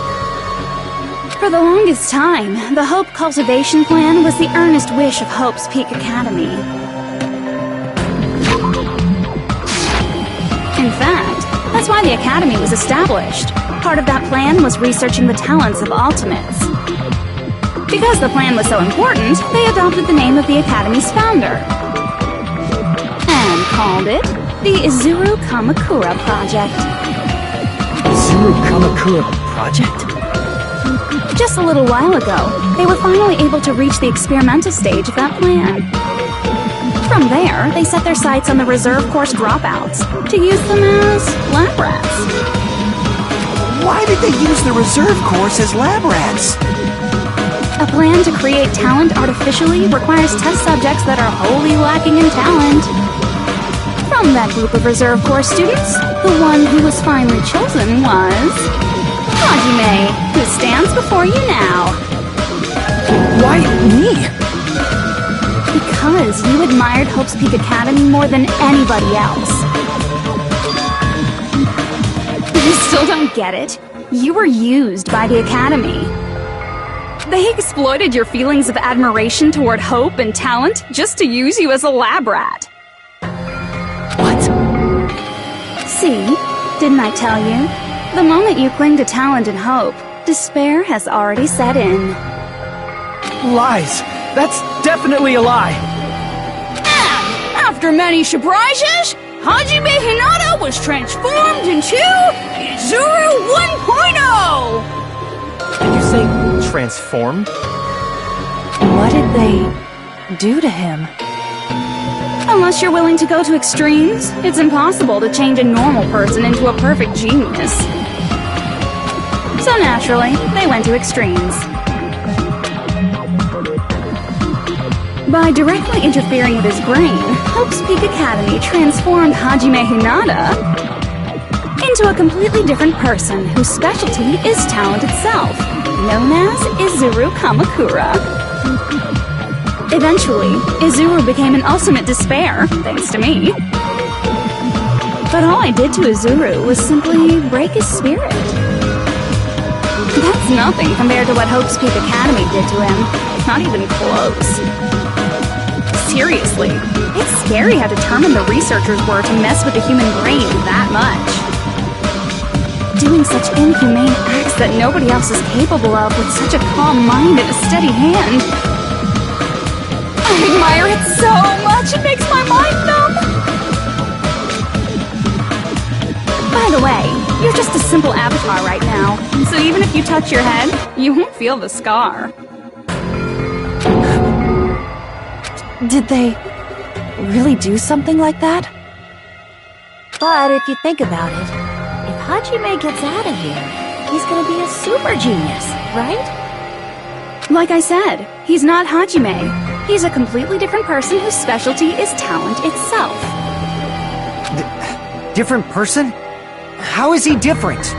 For the longest time, the Hope Cultivation Plan was the earnest wish of Hope's Peak Academy. In fact, a That's why the Academy was established. Part of that plan was researching the talents of Ultimates. Because the plan was so important, they adopted the name of the Academy's founder. And called it the Izuru Kamakura Project. Izuru Kamakura Project? Just a little while ago, they were finally able to reach the experimental stage of that plan. From there, they set their sights on the reserve course dropouts to use them as lab rats. Why did they use the reserve course as lab rats? A plan to create talent artificially requires test subjects that are wholly lacking in talent. From that group of reserve course students, the one who was finally chosen was Hajime, who stands before you now. Why me? Because you admired Hope's Peak Academy more than anybody else. You still don't get it? You were used by the Academy. They exploited your feelings of admiration toward hope and talent just to use you as a lab rat. What? See? Didn't I tell you? The moment you cling to talent and hope, despair has already set in. Lies. That's definitely a lie. After many surprises, Hajime Hinata was transformed into Izuru 1.0! Did you say transformed? What did they do to him? Unless you're willing to go to extremes, it's impossible to change a normal person into a perfect genius. So naturally, they went to extremes. By directly interfering with his brain, Hope's Peak Academy transformed Hajime Hinata into a completely different person whose specialty is talent itself, known as Izuru Kamakura. Eventually, Izuru became an ultimate despair, thanks to me. But all I did to Izuru was simply break his spirit. That's nothing compared to what Hope's Peak Academy did to him. Not even close. Seriously, it's scary how determined the researchers were to mess with the human brain that much. Doing such inhumane acts that nobody else is capable of with such a calm mind and a steady hand. I admire it so much, it makes my mind numb! By the way, you're just a simple avatar right now, so even if you touch your head, you won't feel the scar. Did they really do something like that? But if you think about it, if Hajime gets out of here, he's gonna be a super genius, right? Like I said, he's not Hajime. He's a completely different person whose specialty is talent itself. Different person? How is he different?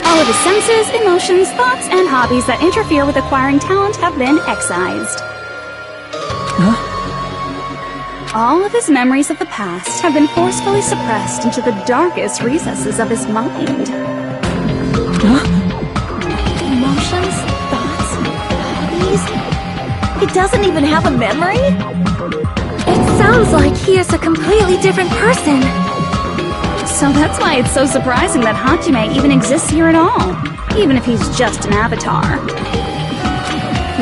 All of his senses, emotions, thoughts, and hobbies that interfere with acquiring talent have been excised. All of his memories of the past have been forcefully suppressed into the darkest recesses of his mind. Emotions, thoughts, hobbies. He doesn't even have a memory? It sounds like he is a completely different person. So that's why it's so surprising that Hajime even exists here at all, even if he's just an avatar.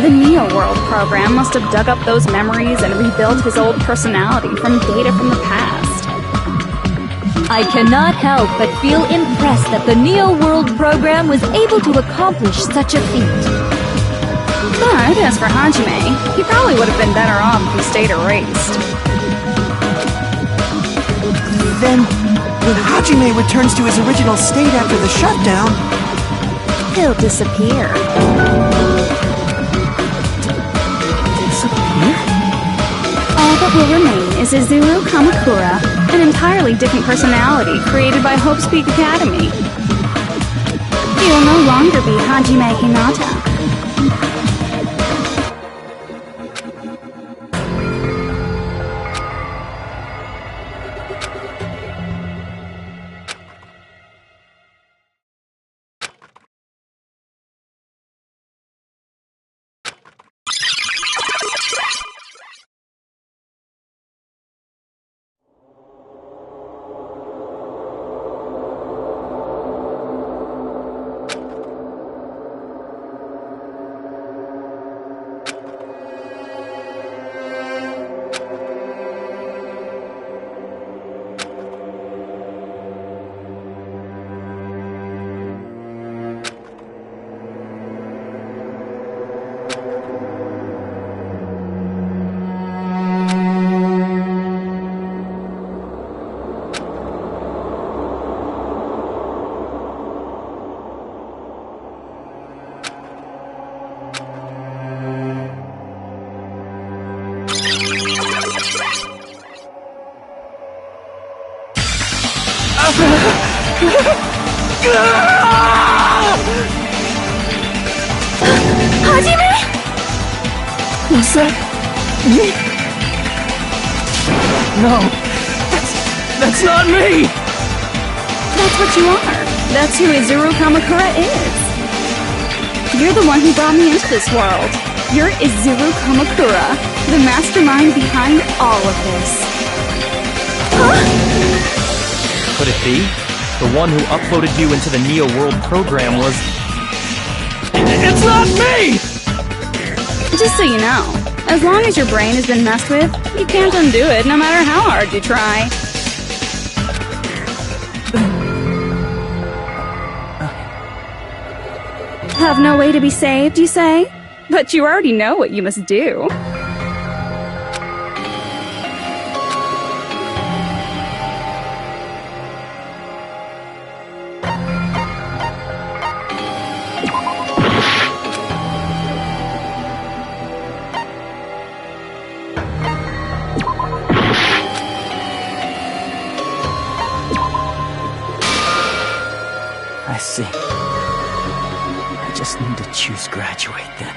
The Neo World program must have dug up those memories and rebuilt his old personality from data from the past. I cannot help but feel impressed that the Neo World program was able to accomplish such a feat. But as for Hajime, he probably would have been better off if he stayed erased. Then, when Hajime returns to his original state after the shutdown, He'll disappear. All that will remain is Izuru Kamakura, an entirely different personality created by Hope's Peak Academy. He will no longer be Hajime Hinata. Hajime? Was that me? No, that's not me! That's what you are. That's who Izuru Kamakura is. You're the one who brought me into this world. You're Izuru Kamakura, the mastermind behind all of this. Could it be? The one who uploaded you into the Neo World program was... It's not me! Just so you know, as long as your brain has been messed with, you can't undo it no matter how hard you try. Have no way to be saved, you say? But you already know what you must do. I see. I just need to choose graduate then.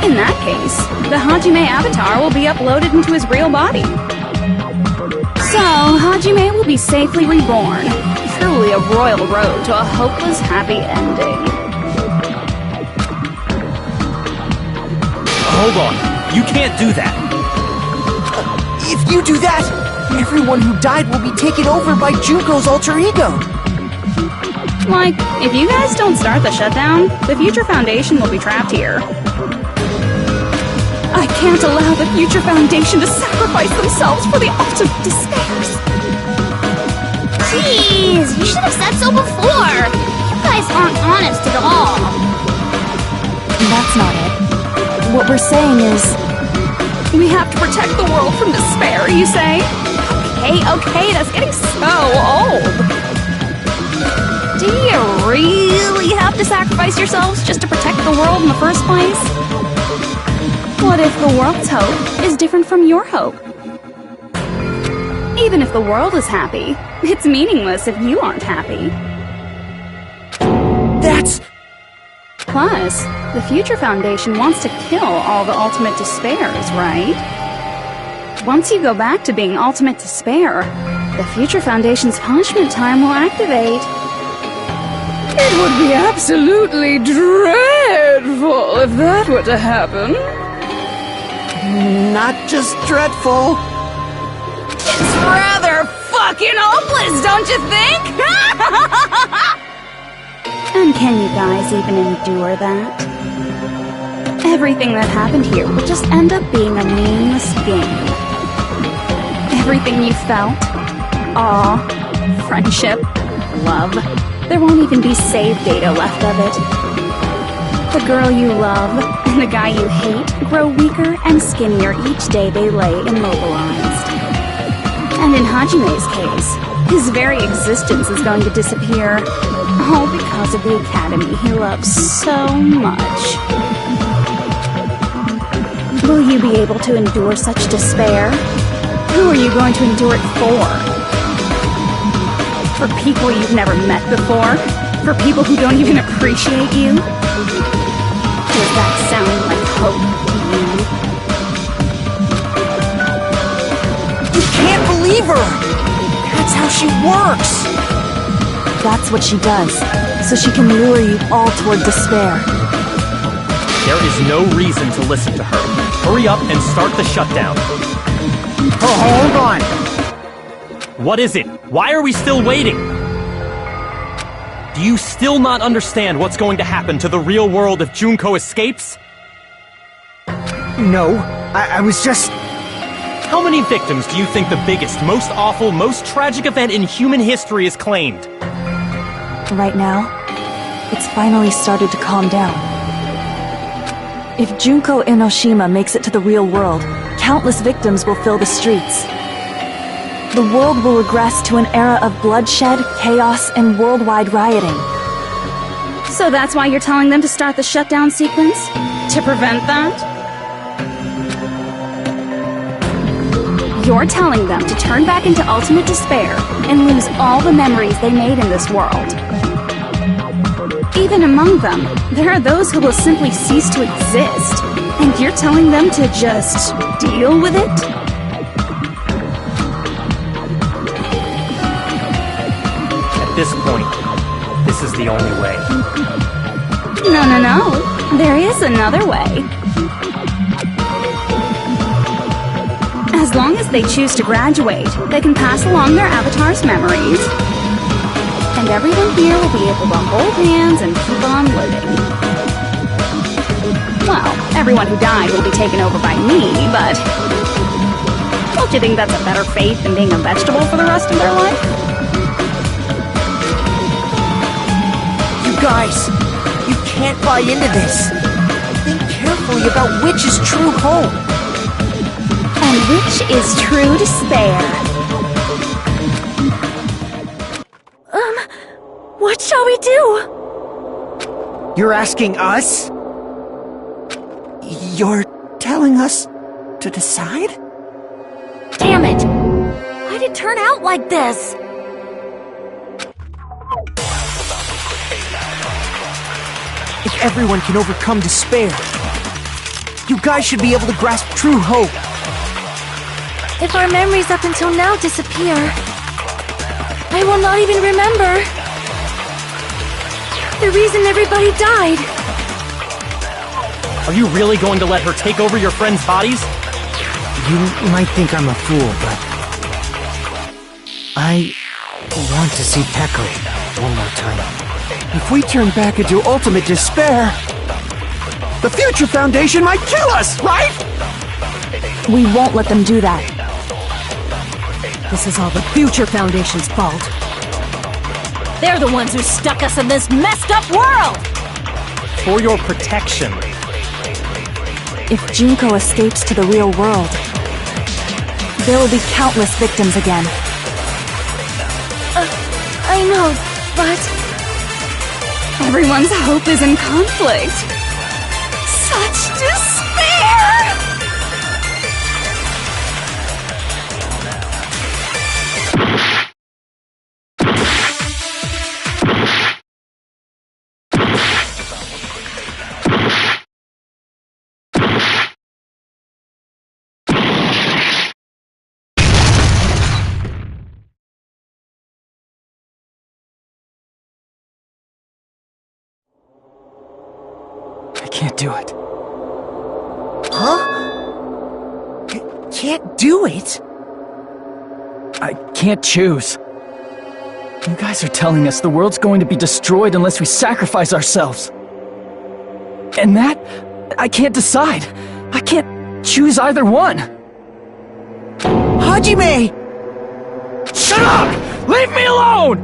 In that case, the Hajime avatar will be uploaded into his real body. So, Hajime will be safely reborn. Truly a royal road to a hopeless happy ending. Hold on. You can't do that. If you do that, everyone who died will be taken over by Junko's alter ego. Like, if you guys don't start the shutdown, the Future Foundation will be trapped here. I can't allow the Future Foundation to sacrifice themselves for the ultimate despairs. Jeez, you should have said so before. You guys aren't honest at all. That's not it. What we're saying is... We have to protect the world from despair, you say? Okay, that's getting so old. Do you really have to sacrifice yourselves just to protect the world in the first place? What if the world's hope is different from your hope? Even if the world is happy, it's meaningless if you aren't happy. That's... Plus, the Future Foundation wants to kill all the ultimate despairs, right? Once you go back to being ultimate despair, the Future Foundation's punishment time will activate. It would be absolutely dreadful if that were to happen. Not just dreadful. It's rather fucking hopeless, don't you think? And can you guys even endure that? Everything that happened here will just end up being a meaningless game. Everything you felt, awe, friendship, love, there won't even be save data left of it. The girl you love and the guy you hate grow weaker and skinnier each day they lay immobilized. And in Hajime's case, his very existence is going to disappear, all because of the academy he loves so much. Will you be able to endure such despair? Who are you going to endure it for? For people you've never met before? For people who don't even appreciate you? Does that sound like hope to you? You can't believe her! That's how she works! That's what she does, so she can lure you all toward despair. There is no reason to listen to her. Hurry up and start the shutdown. Oh, hold on. What is it? Why are we still waiting? Do you still not understand what's going to happen to the real world if Junko escapes? No, I was just... How many victims do you think the biggest, most awful, most tragic event in human history has claimed? Right now, it's finally started to calm down. If Junko Enoshima makes it to the real world, countless victims will fill the streets. The world will regress to an era of bloodshed, chaos, and worldwide rioting. So that's why you're telling them to start the shutdown sequence? To prevent that? You're telling them to turn back into ultimate despair and lose all the memories they made in this world. Even among them, there are those who will simply cease to exist, and you're telling them to just deal with it? At this point, this is the only way. No. There is another way. As long as they choose to graduate, they can pass along their avatar's memories. And everyone here will be able to hold hands and keep on living. Well, everyone who died will be taken over by me, but... don't you think that's a better fate than being a vegetable for the rest of their life? You guys, you can't buy into this. Think carefully about which is true hope. And which is true despair. What shall we do? You're asking us? You're telling us to decide? Damn it! Why'd it turn out like this? If everyone can overcome despair, you guys should be able to grasp true hope. If our memories up until now disappear, I will not even remember the reason everybody died. Are you really going to let her take over your friends' bodies? You might think I'm a fool, but I want to see Peko one more time. If we turn back into ultimate despair, the Future Foundation might kill us, right? We won't let them do that. This is all the Future Foundation's fault. They're the ones who stuck us in this messed up world! For your protection. If Junko escapes to the real world, there will be countless victims again. I know, but... Everyone's hope is in conflict. Such despair! I can't do it. Huh? Can't do it? I can't choose. You guys are telling us the world's going to be destroyed unless we sacrifice ourselves. And that, I can't decide. I can't choose either one. Hajime! Shut up! Leave me alone!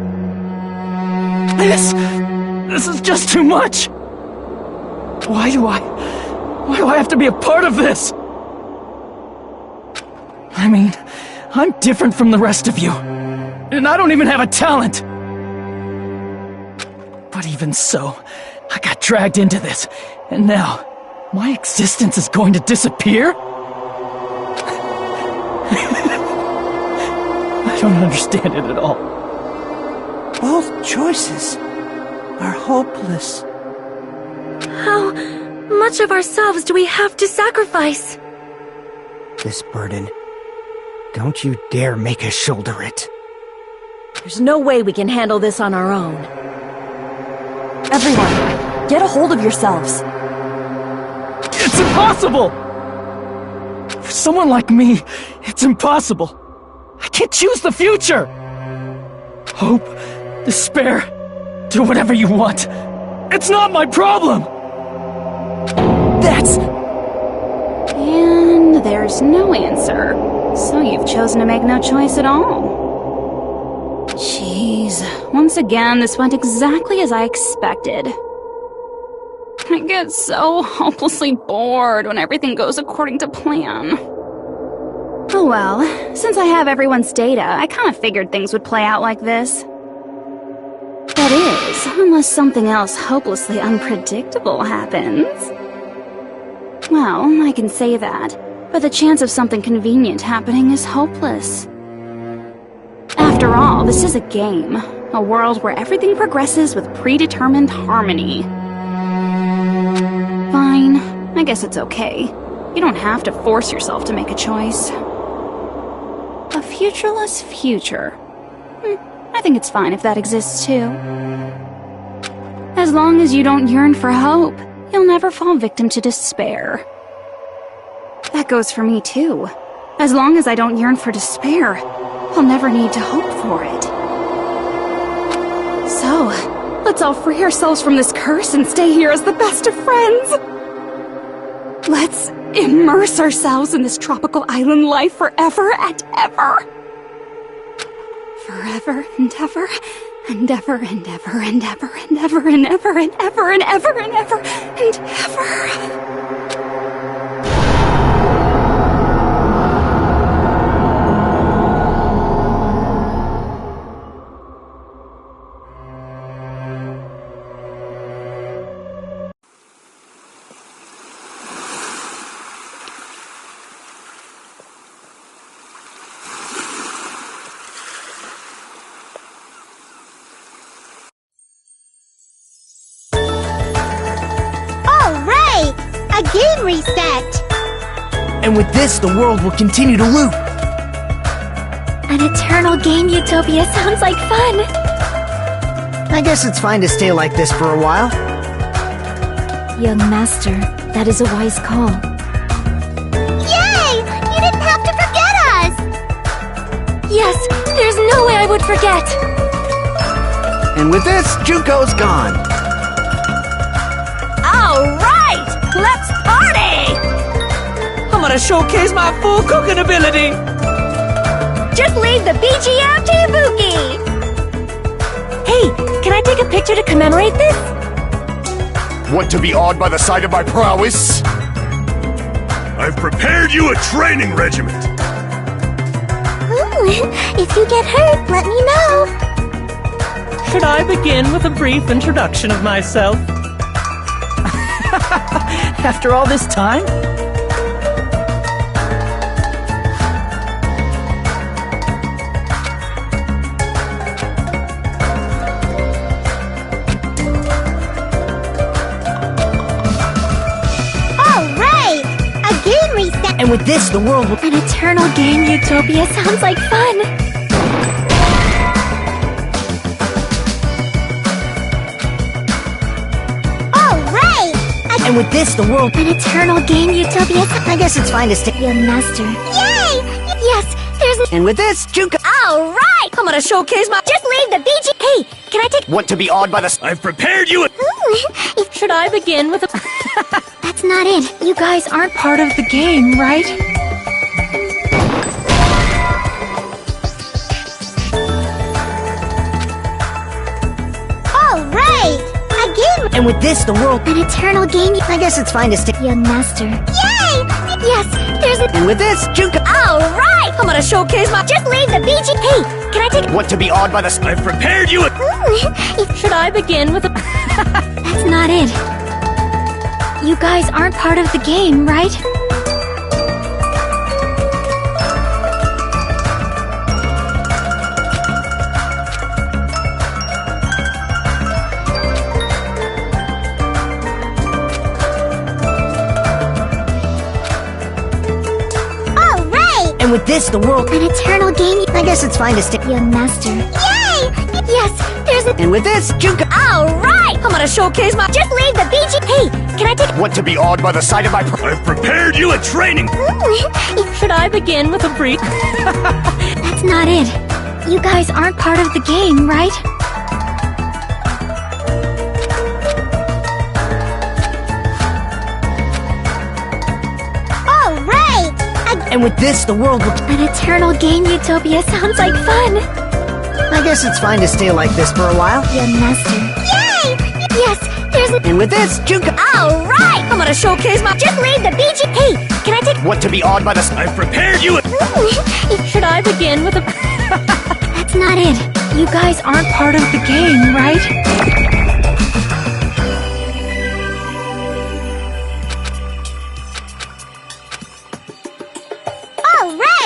This is just too much. Why do I have to be a part of this? I mean, I'm different from the rest of you. And I don't even have a talent. But even so, I got dragged into this. And now, my existence is going to disappear? I don't understand it at all. Both choices are hopeless. How much of ourselves do we have to sacrifice? This burden, don't you dare make us shoulder it. There's no way we can handle this on our own. Everyone, get a hold of yourselves. It's impossible! For someone like me, it's impossible. I can't choose the future! Hope, despair, do whatever you want. It's not my problem! That's... And there's no answer. So you've chosen to make no choice at all. Jeez. Once again, this went exactly as I expected. I get so hopelessly bored when everything goes according to plan. Oh well, since I have everyone's data, I kind of figured things would play out like this. That is, unless something else hopelessly unpredictable happens. Well, I can say that. but the chance of something convenient happening is hopeless. After all, this is a game. A world where everything progresses with predetermined harmony. Fine. I guess it's okay. You don't have to force yourself to make a choice. A futureless future. I think it's fine if that exists too. As long as you don't yearn for hope, you'll never fall victim to despair. That goes for me too. As long as I don't yearn for despair, I'll never need to hope for it. So, let's all free ourselves from this curse and stay here as the best of friends. Let's immerse ourselves in this tropical island life forever and ever. Forever and ever, and ever and ever and ever and ever and ever and ever and ever and ever and ever. A game reset! And with this, the world will continue to loop. An eternal game utopia sounds like fun! I guess it's fine to stay like this for a while. Young master, that is a wise call. Yay! You didn't have to forget us! Yes, there's no way I would forget! And with this, Junko's gone. Alright! Let's party! I'm gonna showcase my full cooking ability! Just leave the BGM to Ibuki! Hey, can I take a picture to commemorate this? Want to be awed by the sight of my prowess? I've prepared you a training regiment! Ooh, if you get hurt, let me know! Should I begin with a brief introduction of myself? After all this time? Alright! A game reset! And with this, the world will... An eternal game utopia sounds like fun! And with this, the world... An eternal game utopia... I guess it's fine to stay... Young master. Yay! Yes, there's... And with this, Junko... Alright! I'm gonna showcase my... Just leave the BG... Hey, can I take... Want to be awed by the... I've prepared you a... Should I begin with a... That's not it. You guys aren't part of the game, right? Alright! A game... And with this, the world... An eternal game... I guess it's fine to stay... Young master. Yay! Yes, there's a... And with this, Junko... Alright! I'm gonna showcase my... Just leave the BG... Hey, can I take... Want to be awed by the... I've prepared you a... Should I begin with a... That's not it. You guys aren't part of the game, right? Alright! And with this, the world... An eternal game... I guess it's fine to stay... Young master. Yay! Yes, there's a... And with this, Junko... Alright! I'm gonna showcase my... Just leave the BG... Hey, can I take... Want to be awed by the sight of my... I've prepared you a training... Should I begin with a brief... That's not it. You guys aren't part of the game, right? Alright! And with this, the world will... An eternal game utopia sounds like fun! I guess it's fine to stay like this for a while. Young master. Yay! Yes, there's a... And with this, Junko... Alright! I'm gonna showcase my... Just leave the BG... Hey, can I take... Want to be awed by the... I've prepared you a... Should I begin with a... That's not it. You guys aren't part of the game, right?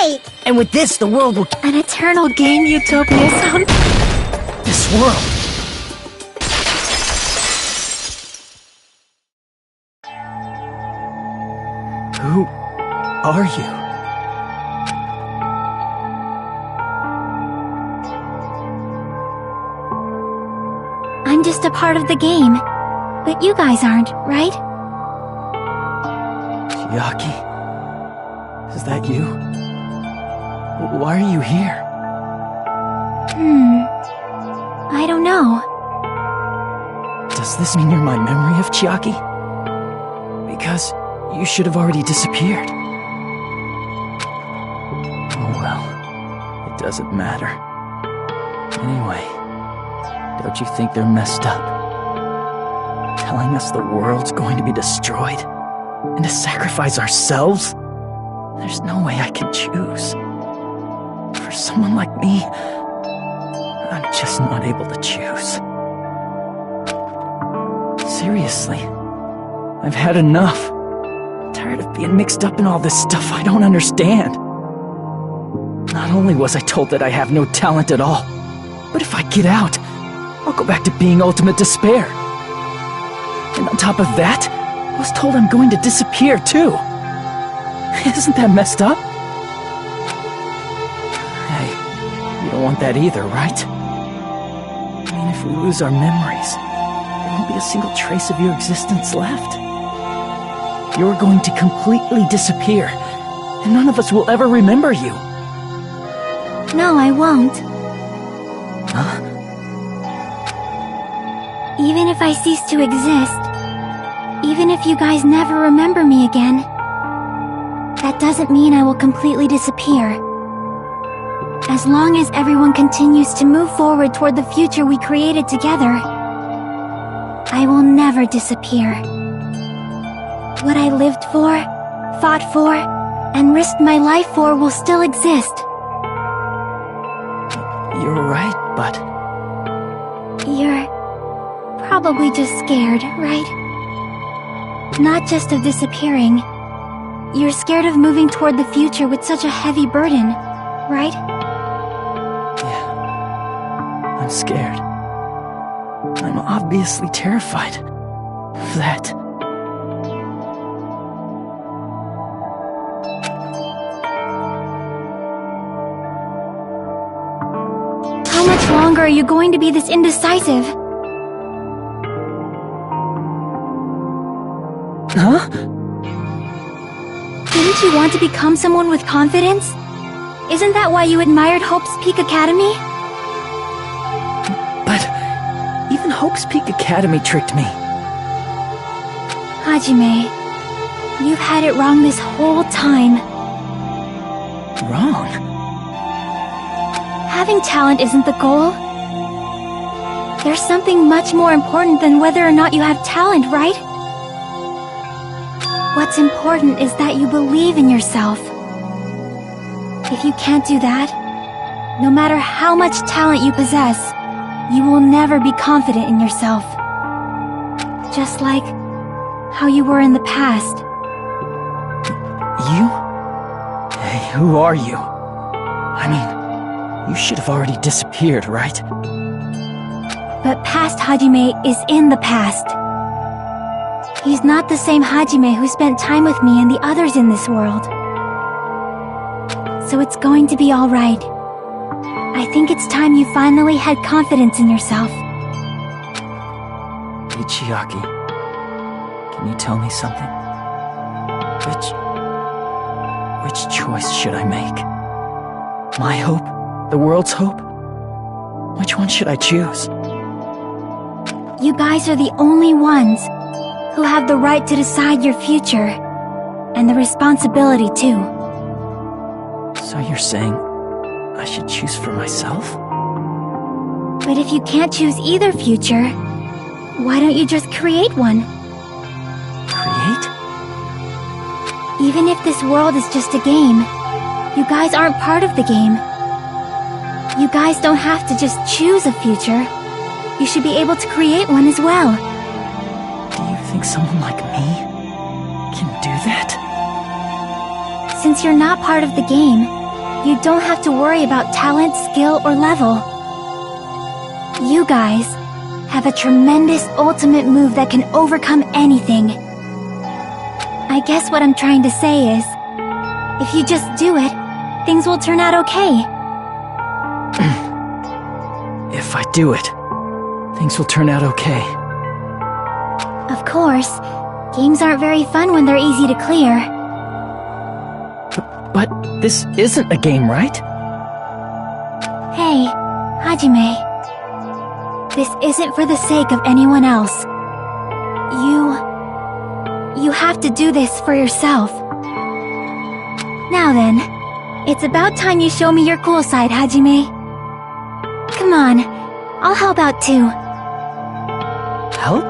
right! And with this, the world will... An eternal game utopia sound. This world... Who are you? I'm just a part of the game. But you guys aren't, right? Chiaki? Is that you? Why are you here? I don't know. Does this mean you're my memory of Chiaki? Because you should have already disappeared. Oh well, it doesn't matter. Anyway, don't you think they're messed up? Telling us the world's going to be destroyed? And to sacrifice ourselves? There's no way I can choose. For someone like me, I'm just not able to choose. Seriously, I've had enough. I'm tired of being mixed up in all this stuff I don't understand. Not only was I told that I have no talent at all, but if I get out, I'll go back to being ultimate despair. And on top of that, I was told I'm going to disappear too. Isn't that messed up? Hey, you don't want that either, right? I mean, if we lose our memories, there won't be a single trace of your existence left. You're going to completely disappear, and none of us will ever remember you. No, I won't. Huh? Even if I cease to exist, even if you guys never remember me again, that doesn't mean I will completely disappear. As long as everyone continues to move forward toward the future we created together, I will never disappear. What I lived for, fought for, and risked my life for will still exist. You're right, but... You're probably just scared, right? Not just of disappearing. You're scared of moving toward the future with such a heavy burden, right? Yeah, I'm scared. I'm obviously terrified of that. How much longer are you going to be this indecisive? Huh? Didn't you want to become someone with confidence? Isn't that why you admired Hope's Peak Academy? But even Hope's Peak Academy tricked me. Hajime, you've had it wrong this whole time. Wrong? Having talent isn't the goal. There's something much more important than whether or not you have talent, right? What's important is that you believe in yourself. If you can't do that, no matter how much talent you possess, you will never be confident in yourself. Just like how you were in the past. You? Hey, who are you? I mean, you should have already disappeared, right? But past Hajime is in the past. He's not the same Hajime who spent time with me and the others in this world. So it's going to be alright. I think it's time you finally had confidence in yourself. Hey, Chiaki. Can you tell me something? Which choice should I make? My hope? The world's hope? Which one should I choose? You guys are the only ones who have the right to decide your future, and the responsibility too. So you're saying I should choose for myself? But if you can't choose either future, why don't you just create one? Create? Even if this world is just a game, you guys aren't part of the game. You guys don't have to just choose a future. You should be able to create one as well. Do you think someone like me can do that? Since you're not part of the game, you don't have to worry about talent, skill, or level. You guys have a tremendous ultimate move that can overcome anything. I guess what I'm trying to say is, if you just do it, things will turn out okay. If I do it, things will turn out okay. Of course, games aren't very fun when they're easy to clear. But this isn't a game, right? Hey, Hajime. This isn't for the sake of anyone else. You have to do this for yourself. Now then, it's about time you show me your cool side, Hajime. Come on, I'll help out too. Help?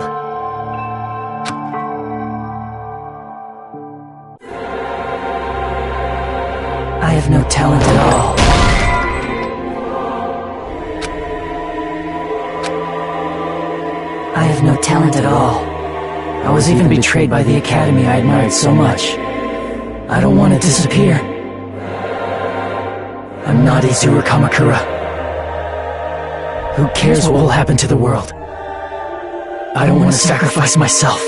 I have no talent at all. I have no talent at all. I was even betrayed by the academy I admired so much. I don't want to disappear. I'm not Izuru Kamakura. Who cares what will happen to the world? I don't want to sacrifice myself.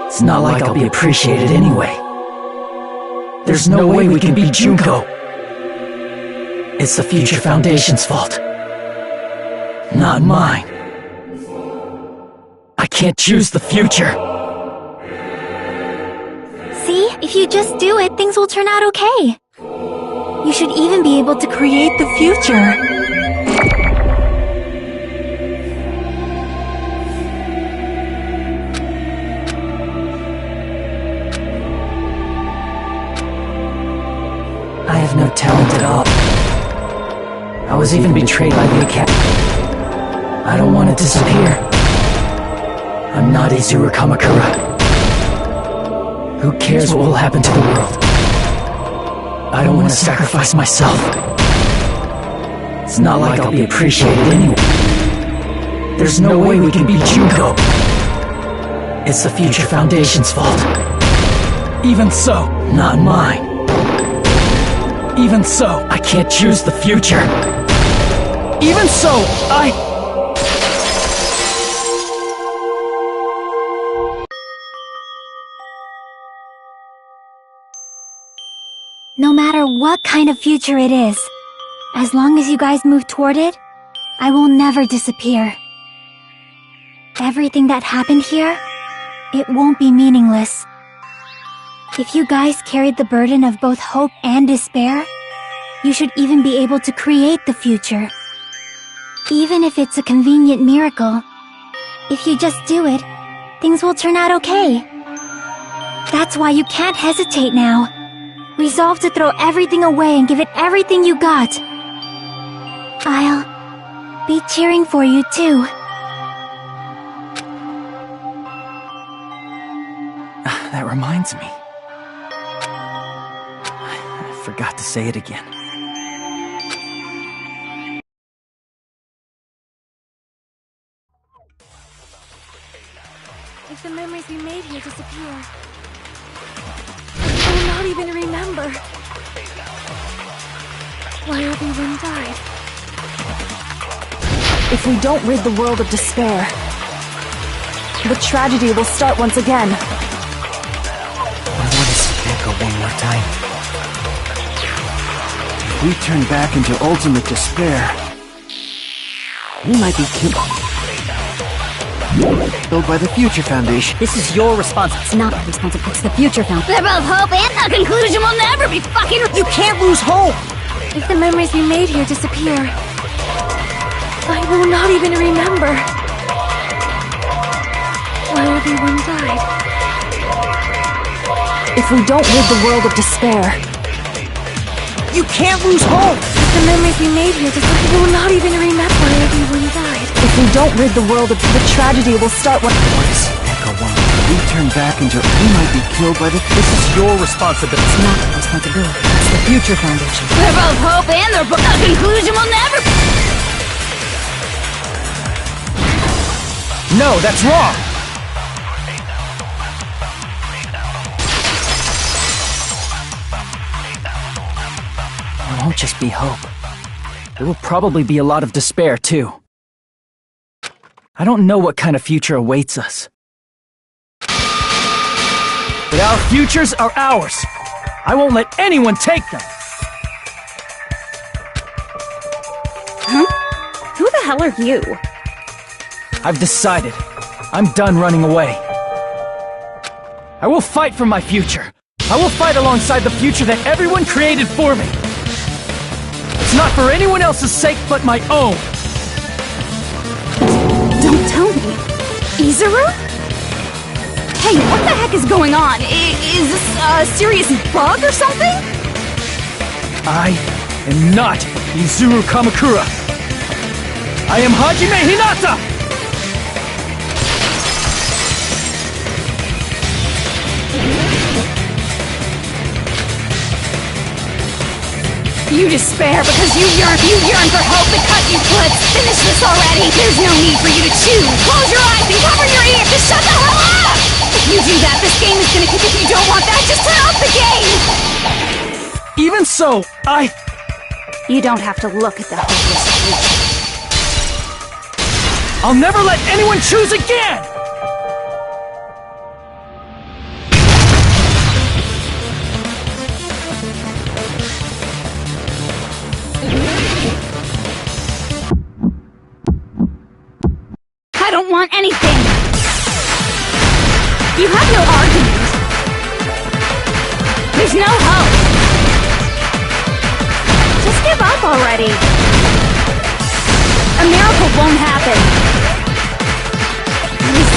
It's not like I'll be appreciated anyway. There's no way we can beat Junko. It's the Future Foundation's fault. Not mine. I can't choose the future. See, if you just do it, things will turn out okay. You should even be able to create the future. I have no talent at all. I was even betrayed by the academy. I don't want to disappear. I'm not Izuru Kamakura. Who cares what will happen to the world? I don't want to sacrifice myself. It's not like I'll be appreciated anyway. There's no way we can beat Junko. It's the Future Foundation's fault. Even so, not mine. Even so, I can't choose the future. Even so, No matter what kind of future it is, as long as you guys move toward it, I will never disappear. Everything that happened here, it won't be meaningless. If you guys carried the burden of both hope and despair, you should even be able to create the future. Even if it's a convenient miracle, if you just do it, things will turn out okay. That's why you can't hesitate now. Resolve to throw everything away and give it everything you got. I'll be cheering for you too. That reminds me. I forgot to say it again. If the memories we made here disappear, I will not even remember why everyone died. If we don't rid the world of despair, the tragedy will start once again. I want to see Echo one more time. If we turn back into ultimate despair, we might be killed by the Future Foundation. This is your responsibility. It's not my responsibility. It's the Future Foundation. They're both hope and the conclusion will never be fucking. You can't lose hope! If the memories we made here disappear, I will not even remember why everyone died. If we don't rid the world of despair, You can't lose hope! If the memories we made here disappear, I will not even remember why everyone died. if we don't rid the world of the tragedy will start when— What is Echo one? If we turn back into, we might be killed by the. This is your responsibility. It's not my responsibility. It's the Future Foundation. They're both hope and the conclusion will never. No, that's wrong! won't just be hope. There will probably be a lot of despair, too. I don't know what kind of future awaits us. But our futures are ours. I won't let anyone take them. Huh? Who the hell are you? I've decided. I'm done running away. I will fight for my future. I will fight alongside the future that everyone created for me. It's not for anyone else's sake but my own. Don't tell me. Izuru? Hey, what the heck is going on? Is this a serious bug or something? I am not Izuru Kamakura. I am Hajime Hinata! You despair because you yearn for hope that cut you. Let's finish this already. There's no need for you to choose. Close your eyes and cover your ears. Just shut the hell up! If you do that, this game is gonna kick. If you don't want that, just turn off the game! Even so, You don't have to look at the hopeless future. I'll never let anyone choose again! I don't want anything! You have no argument! There's no hope! Just give up already! A miracle won't happen!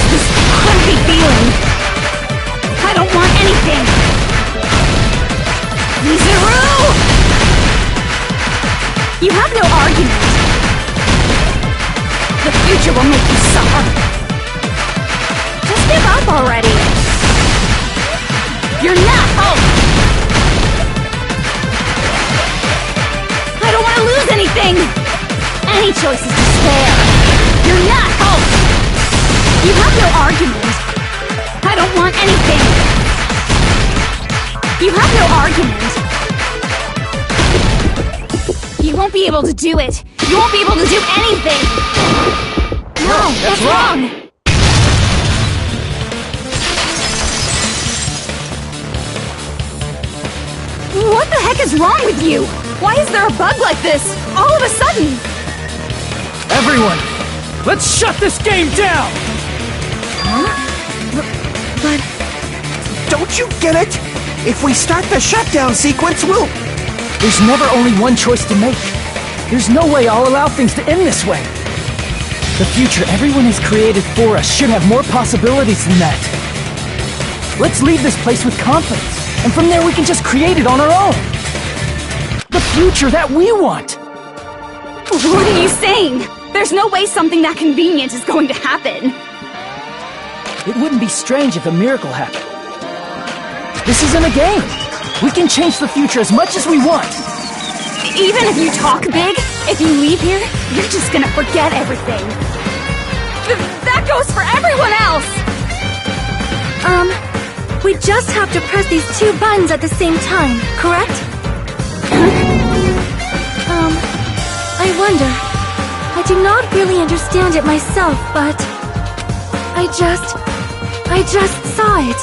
This crappy feeling! I don't want anything! Izuru! You have no argument! The future will make you suffer! Just give up already! You're not hope! I don't want to lose anything! Any choice is despair! You're not hope! You have no argument! I don't want anything! You have no argument! You won't be able to do it! You won't be able to do anything! No, that's wrong! What the heck is wrong with you? Why is there a bug like this, all of a sudden? Everyone, let's shut this game down! Huh? But... Don't you get it? If we start the shutdown sequence, we'll... There's never only one choice to make. There's no way I'll allow things to end this way. The future everyone has created for us should have more possibilities than that. Let's leave this place with confidence, and from there we can just create it on our own. The future that we want! What are you saying? There's no way something that convenient is going to happen. It wouldn't be strange if a miracle happened. This isn't a game. We can change the future as much as we want. Even if you talk big, if you leave here, you're just gonna forget everything. That goes for everyone else! We just have to press these two buttons at the same time, correct? I wonder. I do not really understand it myself, but... I just saw it.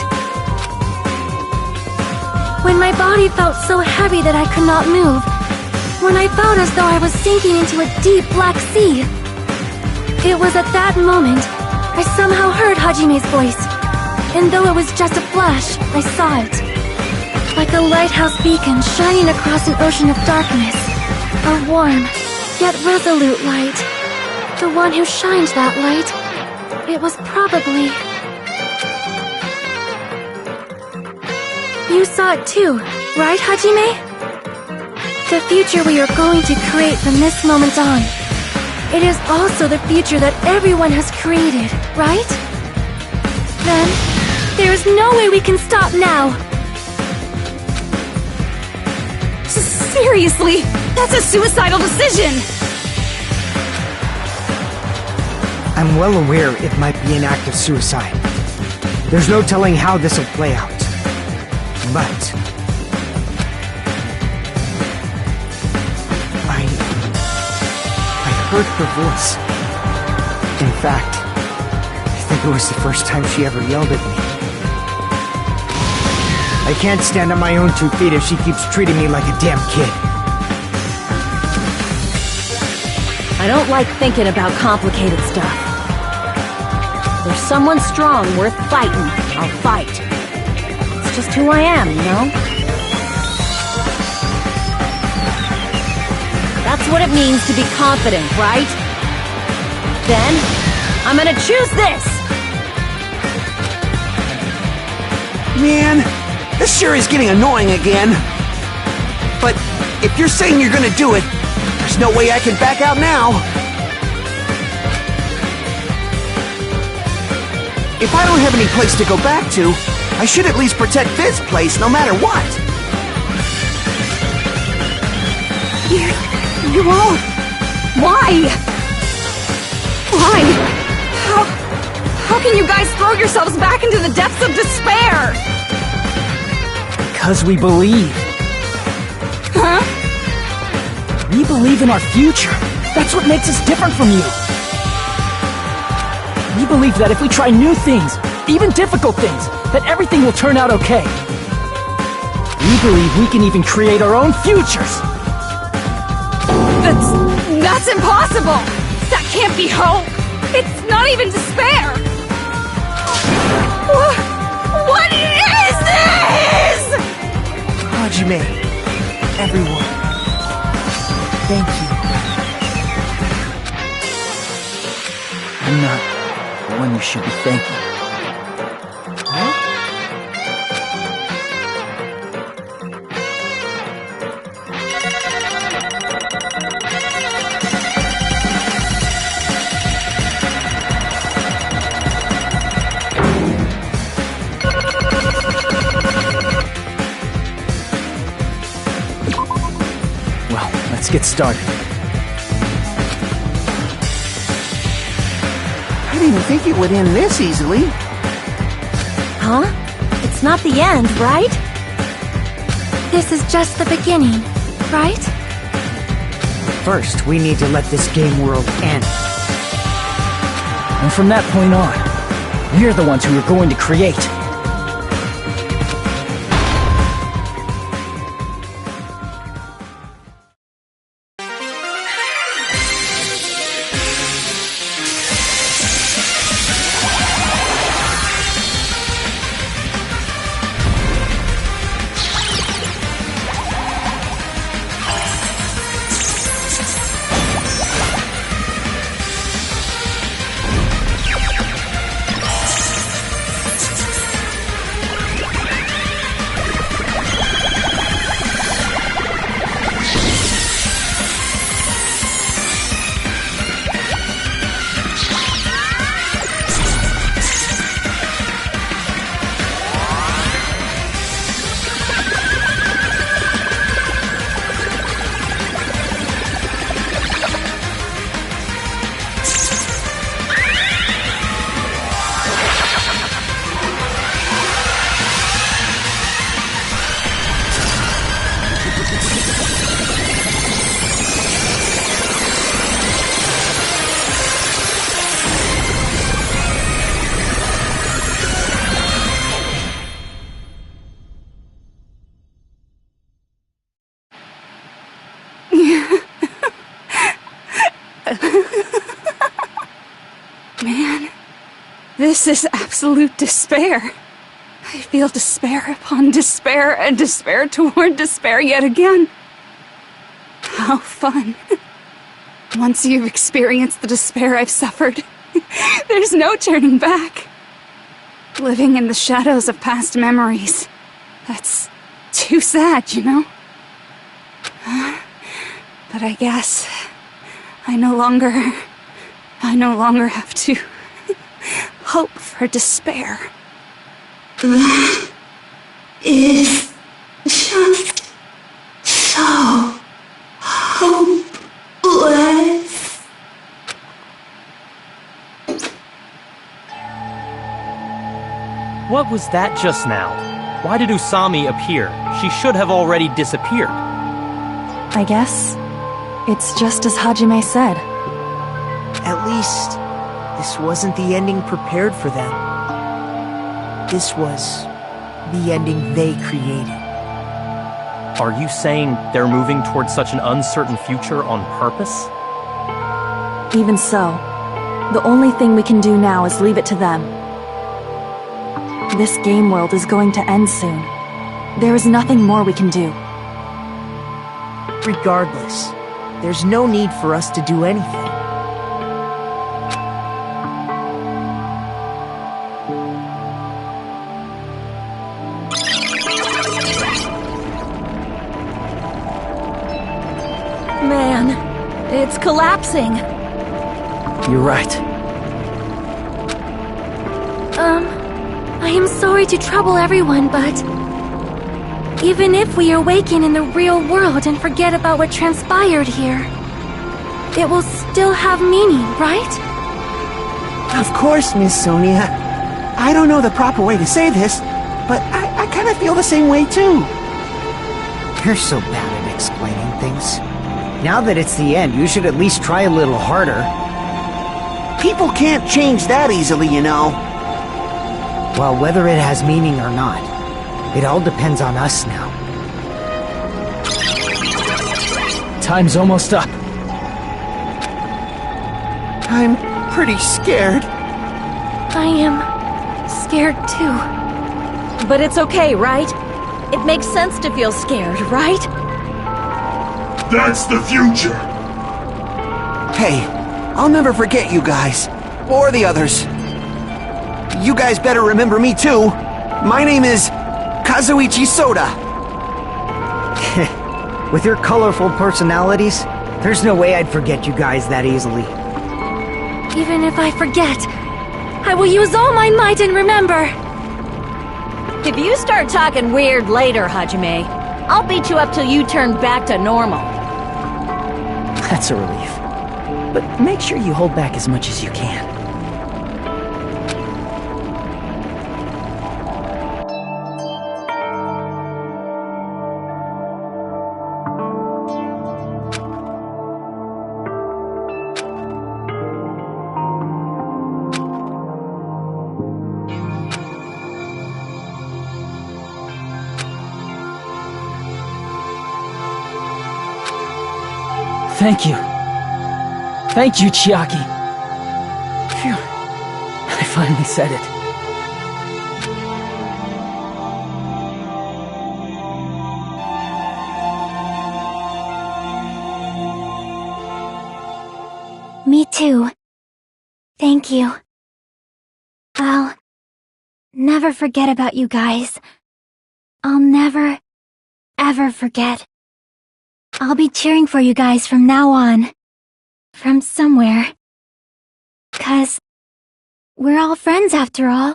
When my body felt so heavy that I could not move. When I felt as though I was sinking into a deep black sea. It was at that moment I somehow heard Hajime's voice. And though it was just a flash, I saw it. Like a lighthouse beacon shining across an ocean of darkness. A warm, yet resolute light. The one who shined that light, it was probably... You saw it too, right, Hajime? The future we are going to create from this moment on. It is also the future that everyone has created, right? Then, there is no way we can stop now. Seriously, that's a suicidal decision! I'm well aware it might be an act of suicide. There's no telling how this will play out. But... heard her voice. In fact, I think it was the first time she ever yelled at me. I can't stand on my own 2 feet if she keeps treating me like a damn kid. I don't like thinking about complicated stuff. If there's someone strong worth fighting, I'll fight. It's just who I am, you know? That's what it means to be confident, right? Then, I'm gonna choose this! Man, this sure is getting annoying again. But if you're saying you're gonna do it, there's no way I can back out now. If I don't have any place to go back to, I should at least protect this place no matter what. You won't. Why? Why? How can you guys throw yourselves back into the depths of despair? Because we believe. Huh? We believe in our future. That's what makes us different from you. We believe that if we try new things, even difficult things, that everything will turn out okay. We believe we can even create our own futures. That's impossible! That can't be hope! It's not even despair! What is this?! Hajime, everyone, thank you. I'm not the one you should be thanking. Let's get started. I didn't think it would end this easily. Huh? It's not the end, right? This is just the beginning, right? First, we need to let this game world end. And from that point on, we're the ones who are going to create. Man, this is absolute despair. I feel despair upon despair and despair toward despair yet again. How fun. Once you've experienced the despair I've suffered, there's no turning back. Living in the shadows of past memories. That's too sad, you know? But I guess I no longer have to hope for despair. That is just so hopeless. What was that just now? Why did Usami appear? She should have already disappeared. I guess it's just as Hajime said. At least, this wasn't the ending prepared for them. This was the ending they created. Are you saying they're moving towards such an uncertain future on purpose? Even so, the only thing we can do now is leave it to them. This game world is going to end soon. There is nothing more we can do. Regardless, there's no need for us to do anything. Man, it's collapsing. You're right. I am sorry to trouble everyone, but even if we awaken in the real world and forget about what transpired here, it will still have meaning, right? Of course, Miss Sonia. I don't know the proper way to say this, but I kind of feel the same way too. You're so bad at explaining things. Now that it's the end, you should at least try a little harder. People can't change that easily, you know. Well, whether it has meaning or not, it all depends on us now. Time's almost up. I'm pretty scared. I am scared too. But it's okay, right? It makes sense to feel scared, right? That's the future! Hey, I'll never forget you guys. Or the others. You guys better remember me too. My name is Kazuichi Soda. With your colorful personalities, there's no way I'd forget you guys that easily. Even if I forget, I will use all my might and remember. If you start talking weird later, Hajime, I'll beat you up till you turn back to normal. That's a relief. But make sure you hold back as much as you can. Thank you. Thank you, Chiaki. Phew. I finally said it. Me too. Thank you. I'll never forget about you guys. I'll never, ever forget. I'll be cheering for you guys from now on. From somewhere. 'Cause we're all friends after all.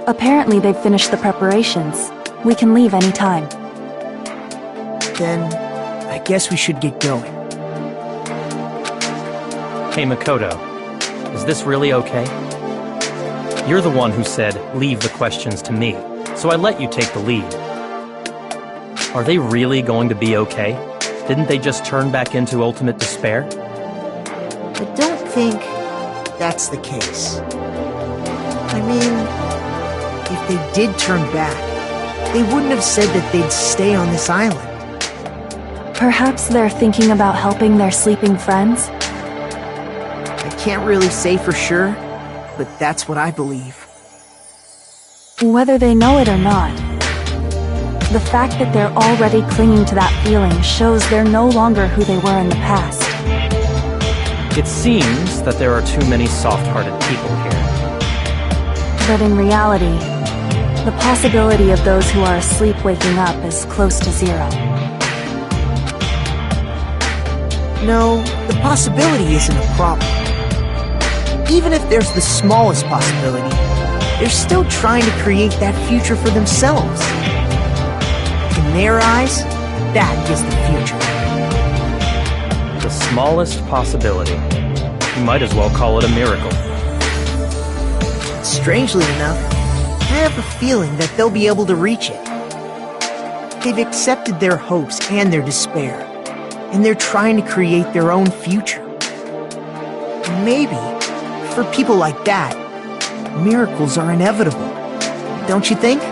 Apparently they've finished the preparations. We can leave any time. Then, I guess we should get going. Hey, Makoto. Is this really okay? You're the one who said, leave the questions to me, so I let you take the lead. Are they really going to be okay? Didn't they just turn back into ultimate despair? I don't think that's the case. I I mean, if they did turn back, they wouldn't have said that they'd stay on this island. Perhaps they're thinking about helping their sleeping friends? I can't really say for sure, but that's what I believe. Whether they know it or not, the fact that they're already clinging to that feeling shows they're no longer who they were in the past. It seems that there are too many soft-hearted people here. But in reality, the possibility of those who are asleep waking up is close to zero. No, the possibility isn't a problem. Even if there's the smallest possibility, they're still trying to create that future for themselves. In their eyes, that is the future. The smallest possibility. You might as well call it a miracle. Strangely enough, I have a feeling that they'll be able to reach it. They've accepted their hopes and their despair, and they're trying to create their own future. Maybe, for people like that, miracles are inevitable. Don't you think?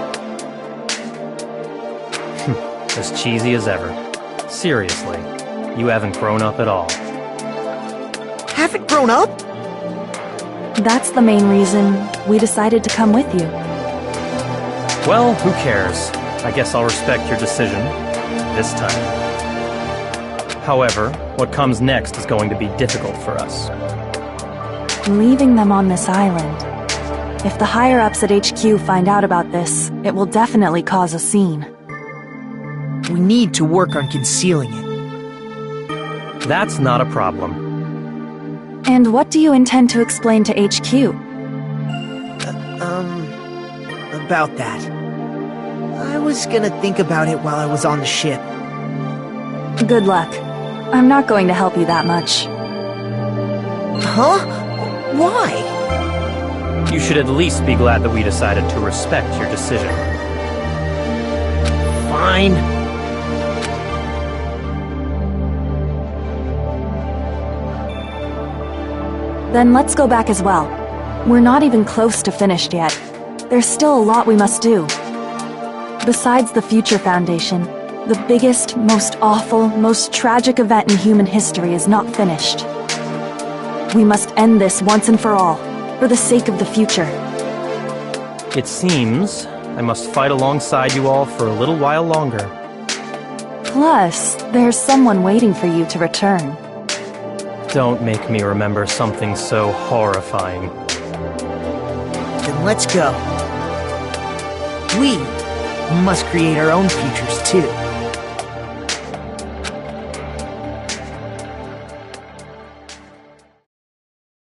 As cheesy as ever. Seriously, you haven't grown up at all. Haven't grown up? That's the main reason we decided to come with you. Well, who cares? I guess I'll respect your decision. This time. However, what comes next is going to be difficult for us. Leaving them on this island. If the higher-ups at HQ find out about this, it will definitely cause a scene. We need to work on concealing it. That's not a problem. And what do you intend to explain to HQ? About that. I was gonna think about it while I was on the ship. Good luck. I'm not going to help you that much. Huh? Why? You should at least be glad that we decided to respect your decision. Fine. Then let's go back as well. We're not even close to finished yet. There's still a lot we must do. Besides the Future Foundation, the biggest, most awful, most tragic event in human history is not finished. We must end this once and for all, for the sake of the future. It seems I must fight alongside you all for a little while longer. Plus, there's someone waiting for you to return. Don't make me remember something so horrifying. Then let's go. We must create our own futures too.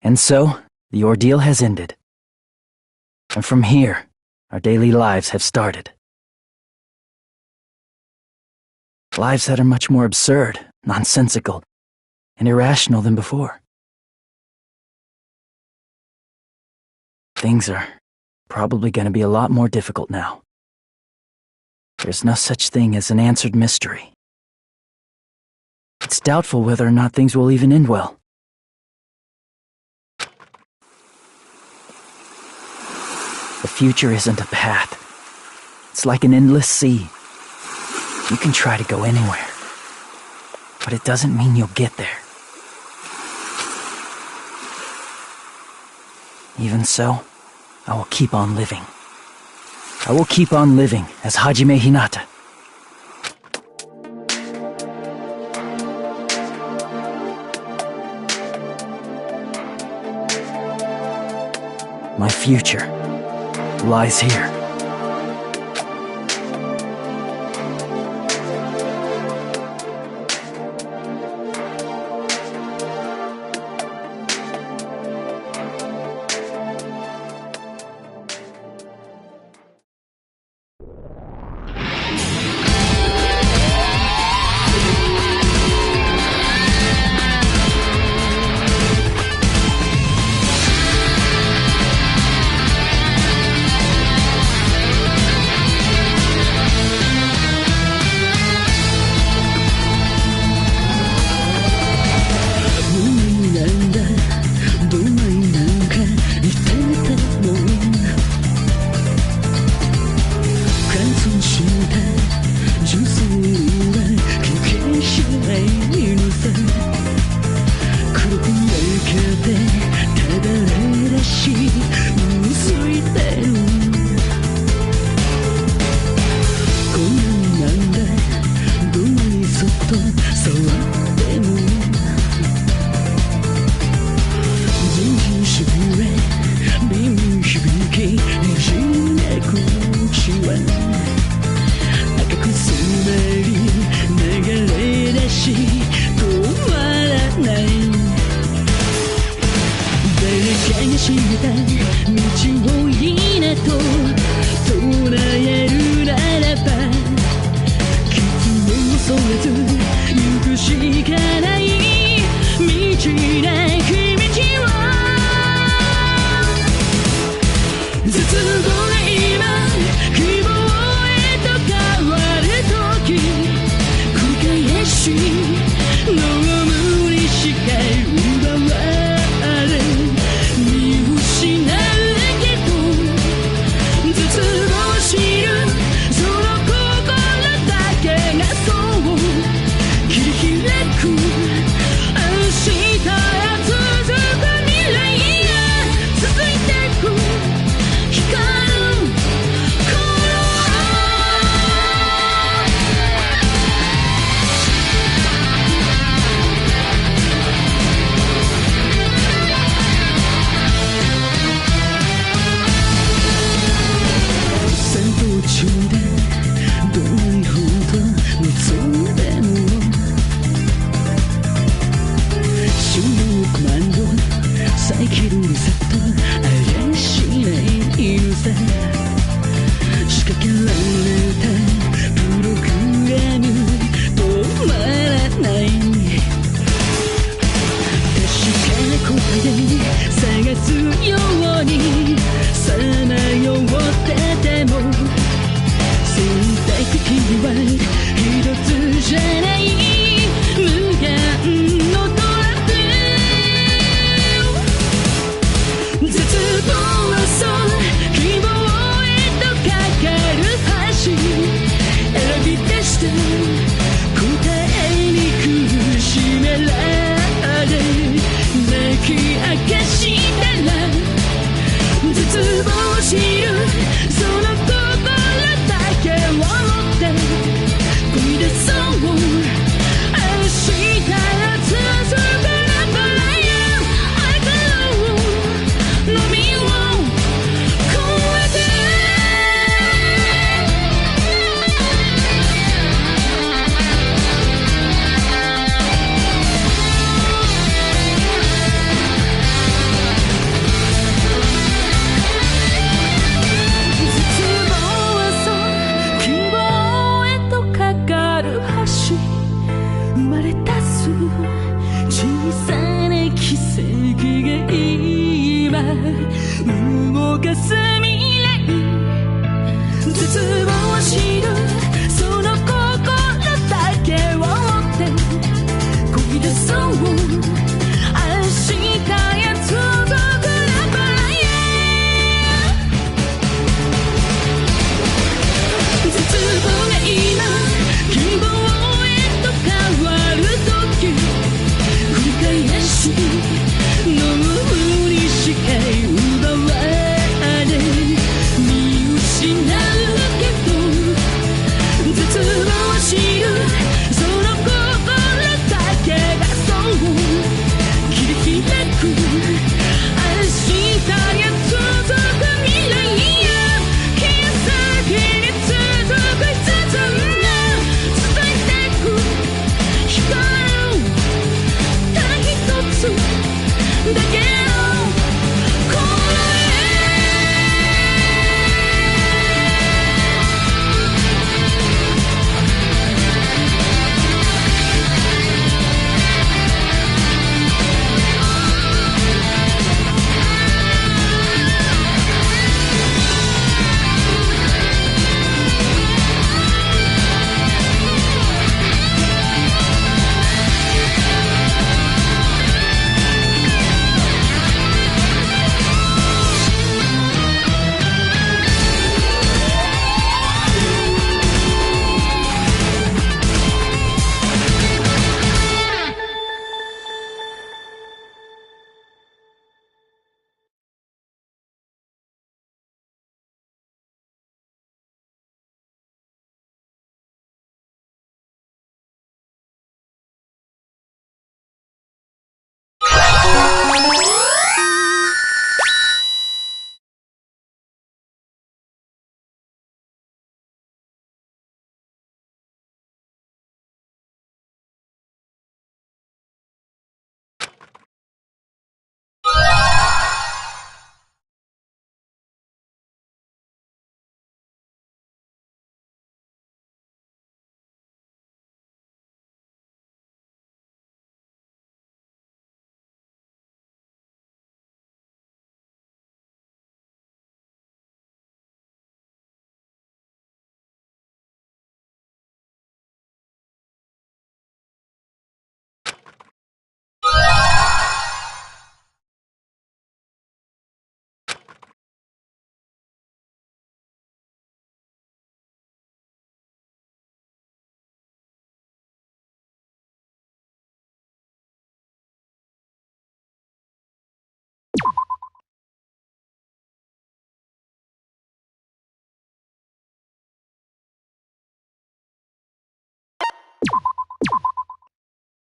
And so, the ordeal has ended. And from here, our daily lives have started. Lives that are much more absurd, nonsensical, and irrational than before. Things are probably going to be a lot more difficult now. There's no such thing as an answered mystery. It's doubtful whether or not things will even end well. The future isn't a path. It's like an endless sea. You can try to go anywhere, but it doesn't mean you'll get there. Even so, I will keep on living. I will keep on living as Hajime Hinata. My future lies here. した道をいいねと唱えるならば傷を恐れず行くしかない道なき道を絶望が今希望へと変わる時繰り返し望むにしか奪われ見失うけど絶望知るその心だけがそう切り開く明日へ続く未来が続いてく光る戦闘中でどれほど望んでも主要コマンド再起動リセットあれしないのさ仕掛けられたプログラム止まらない確かな答え探すようにさまよってても選択的には一つじゃない無限のトラップ絶望はそう希望へとかかる橋選び出した答えに苦しめられ泣き明かしたら絶望知るその心だけを持って踏み出そう明日へ続くラブライン愛からのみを超えて生まれ出す小さな奇跡が今動かす未来絶望知るその心だけを持って漕ぎ出そう明日へ続くラブライン絶望が今希望変わる時繰り返し飲むにしか奪われ見失うけど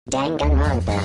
Danganronpa.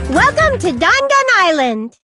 Welcome to Dangan Island!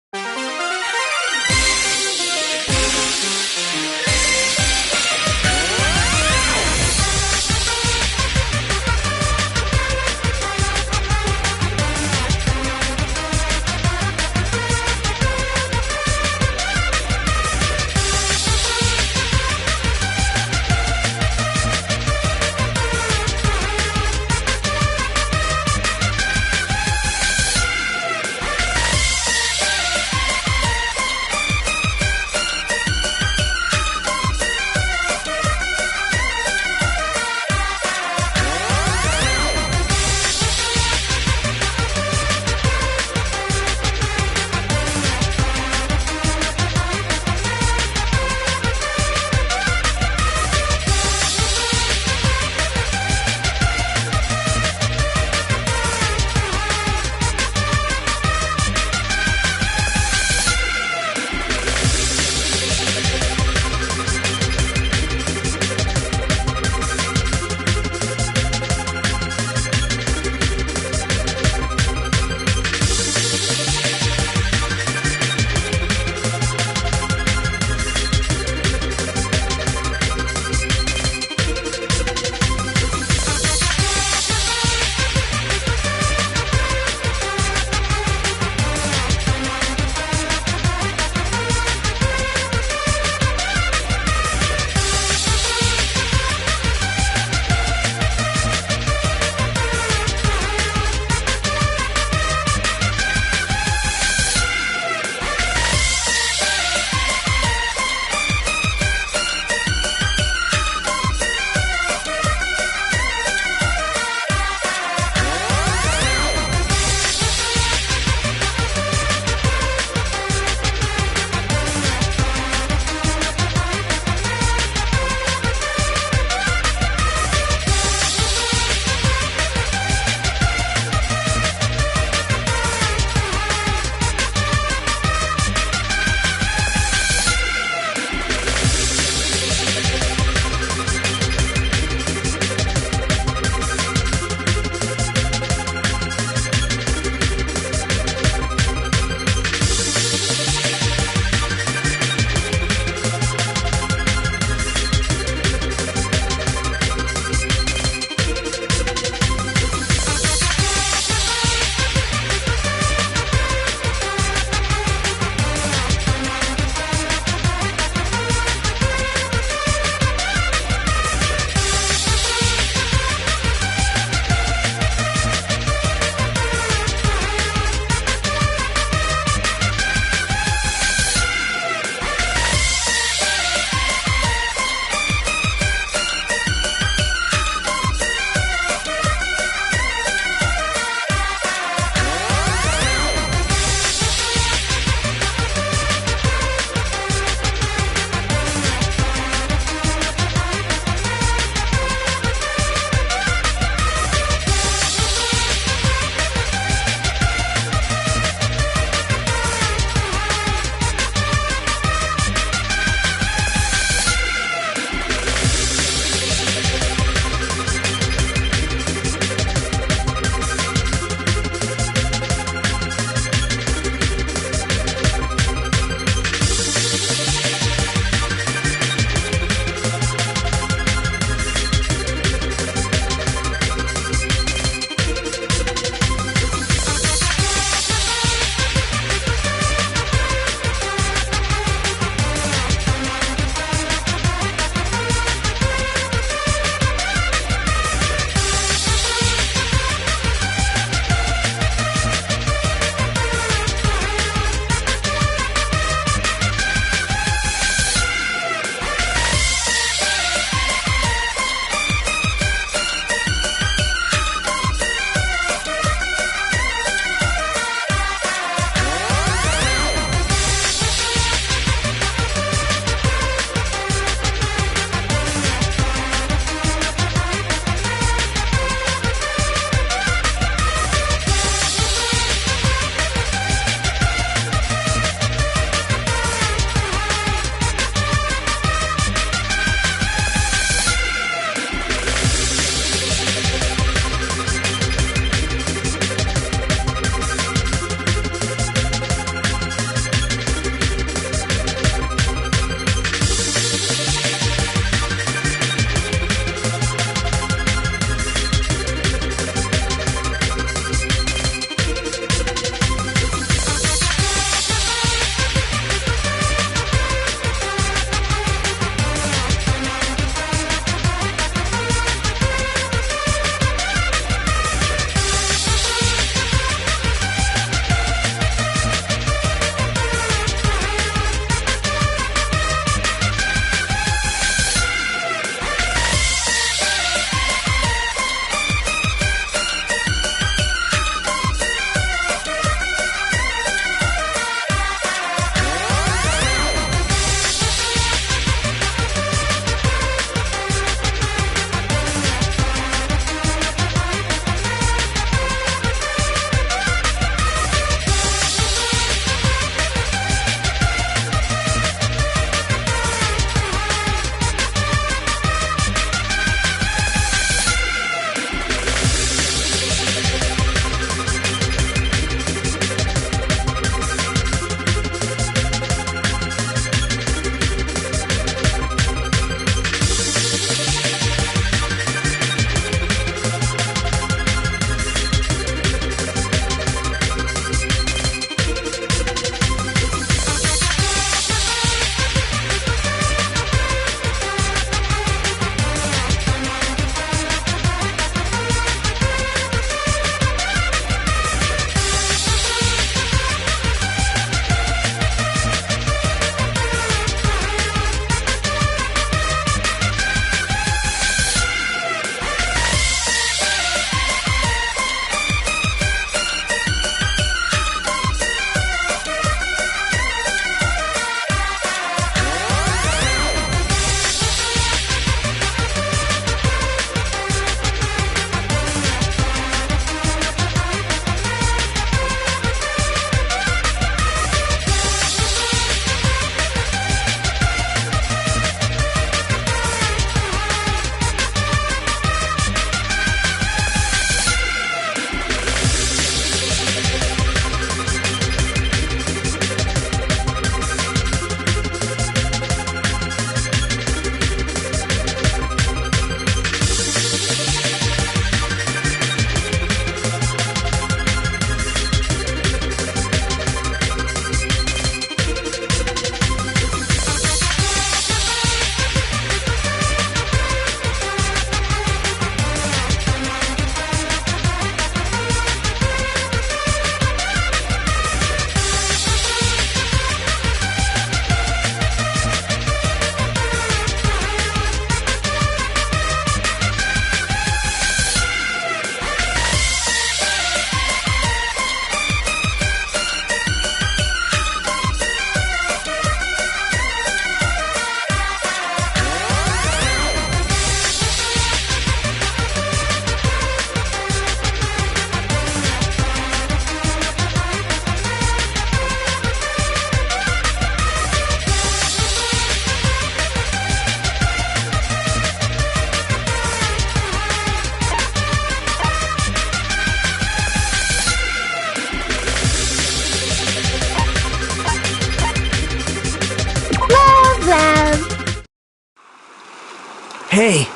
Hey.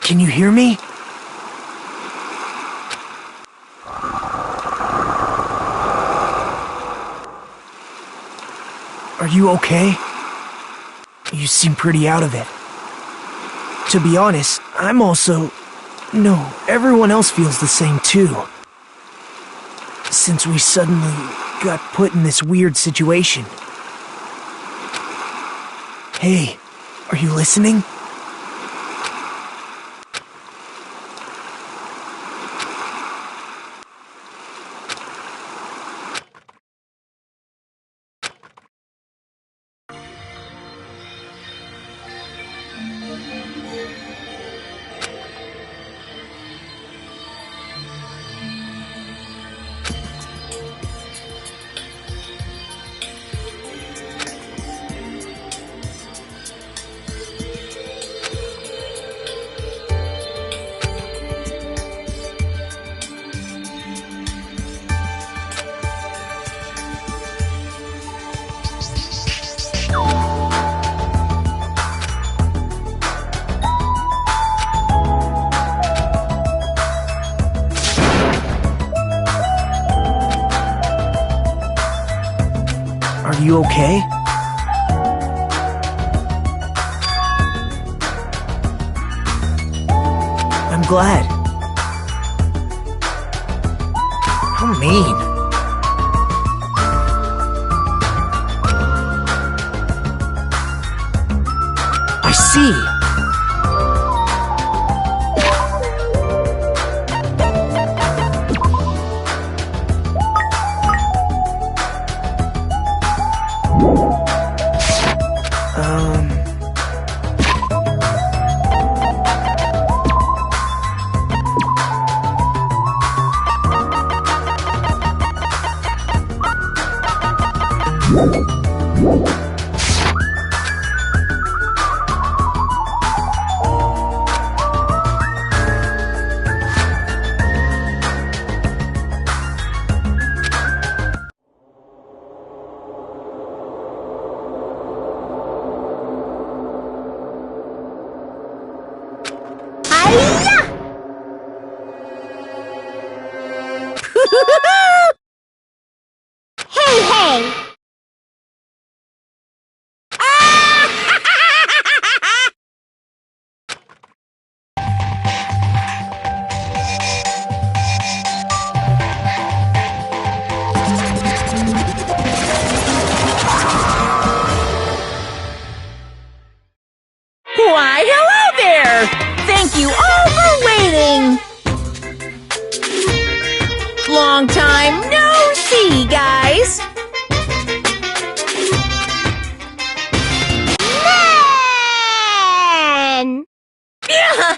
Can you hear me? Are you okay? You seem pretty out of it. To be honest, I'm also... No, everyone else feels the same too. Since we suddenly got put in this weird situation. Hey, are you listening? Are you okay? I'm glad. How mean. I see. Hey, hey! Why, hello there! Thank you all for waiting! Long time no see, guys! Man! Yeah.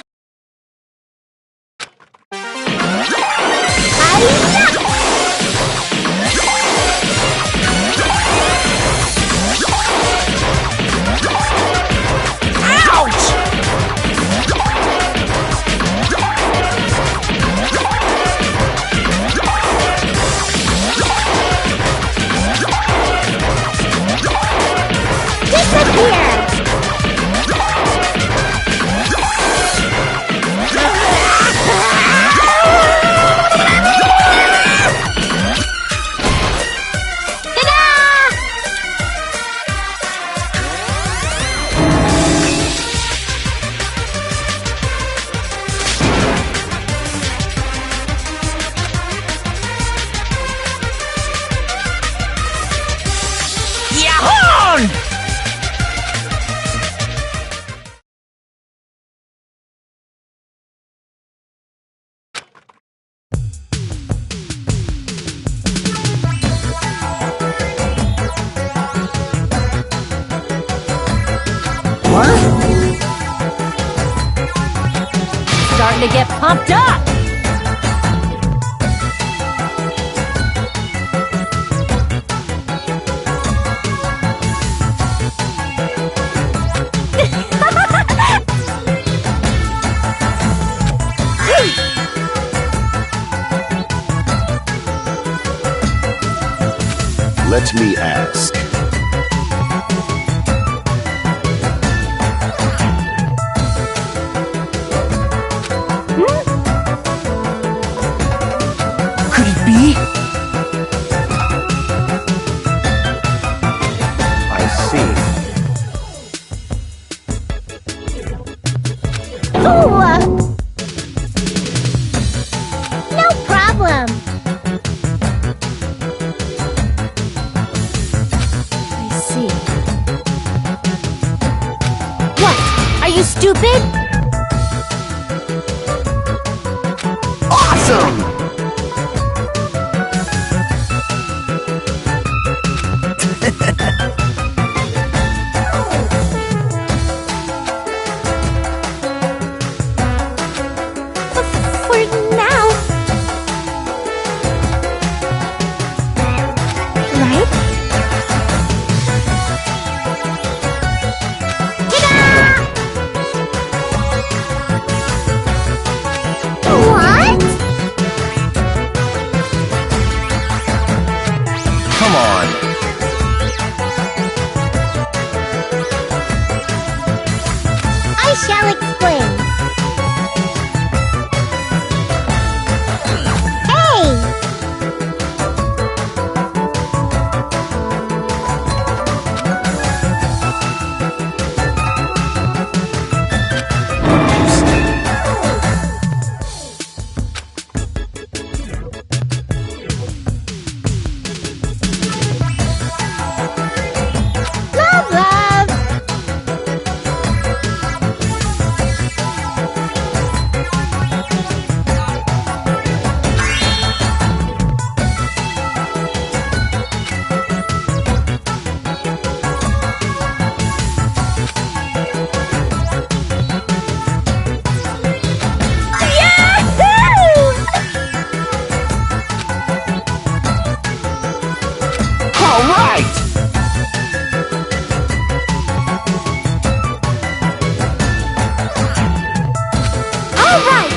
Starting to get pumped up! Let me ask. Could it be? I see. No problem. I see. What? Are you stupid? Awesome! For now. Right? What? Come on. I shall explain. Hey! Love, love! All right! All right!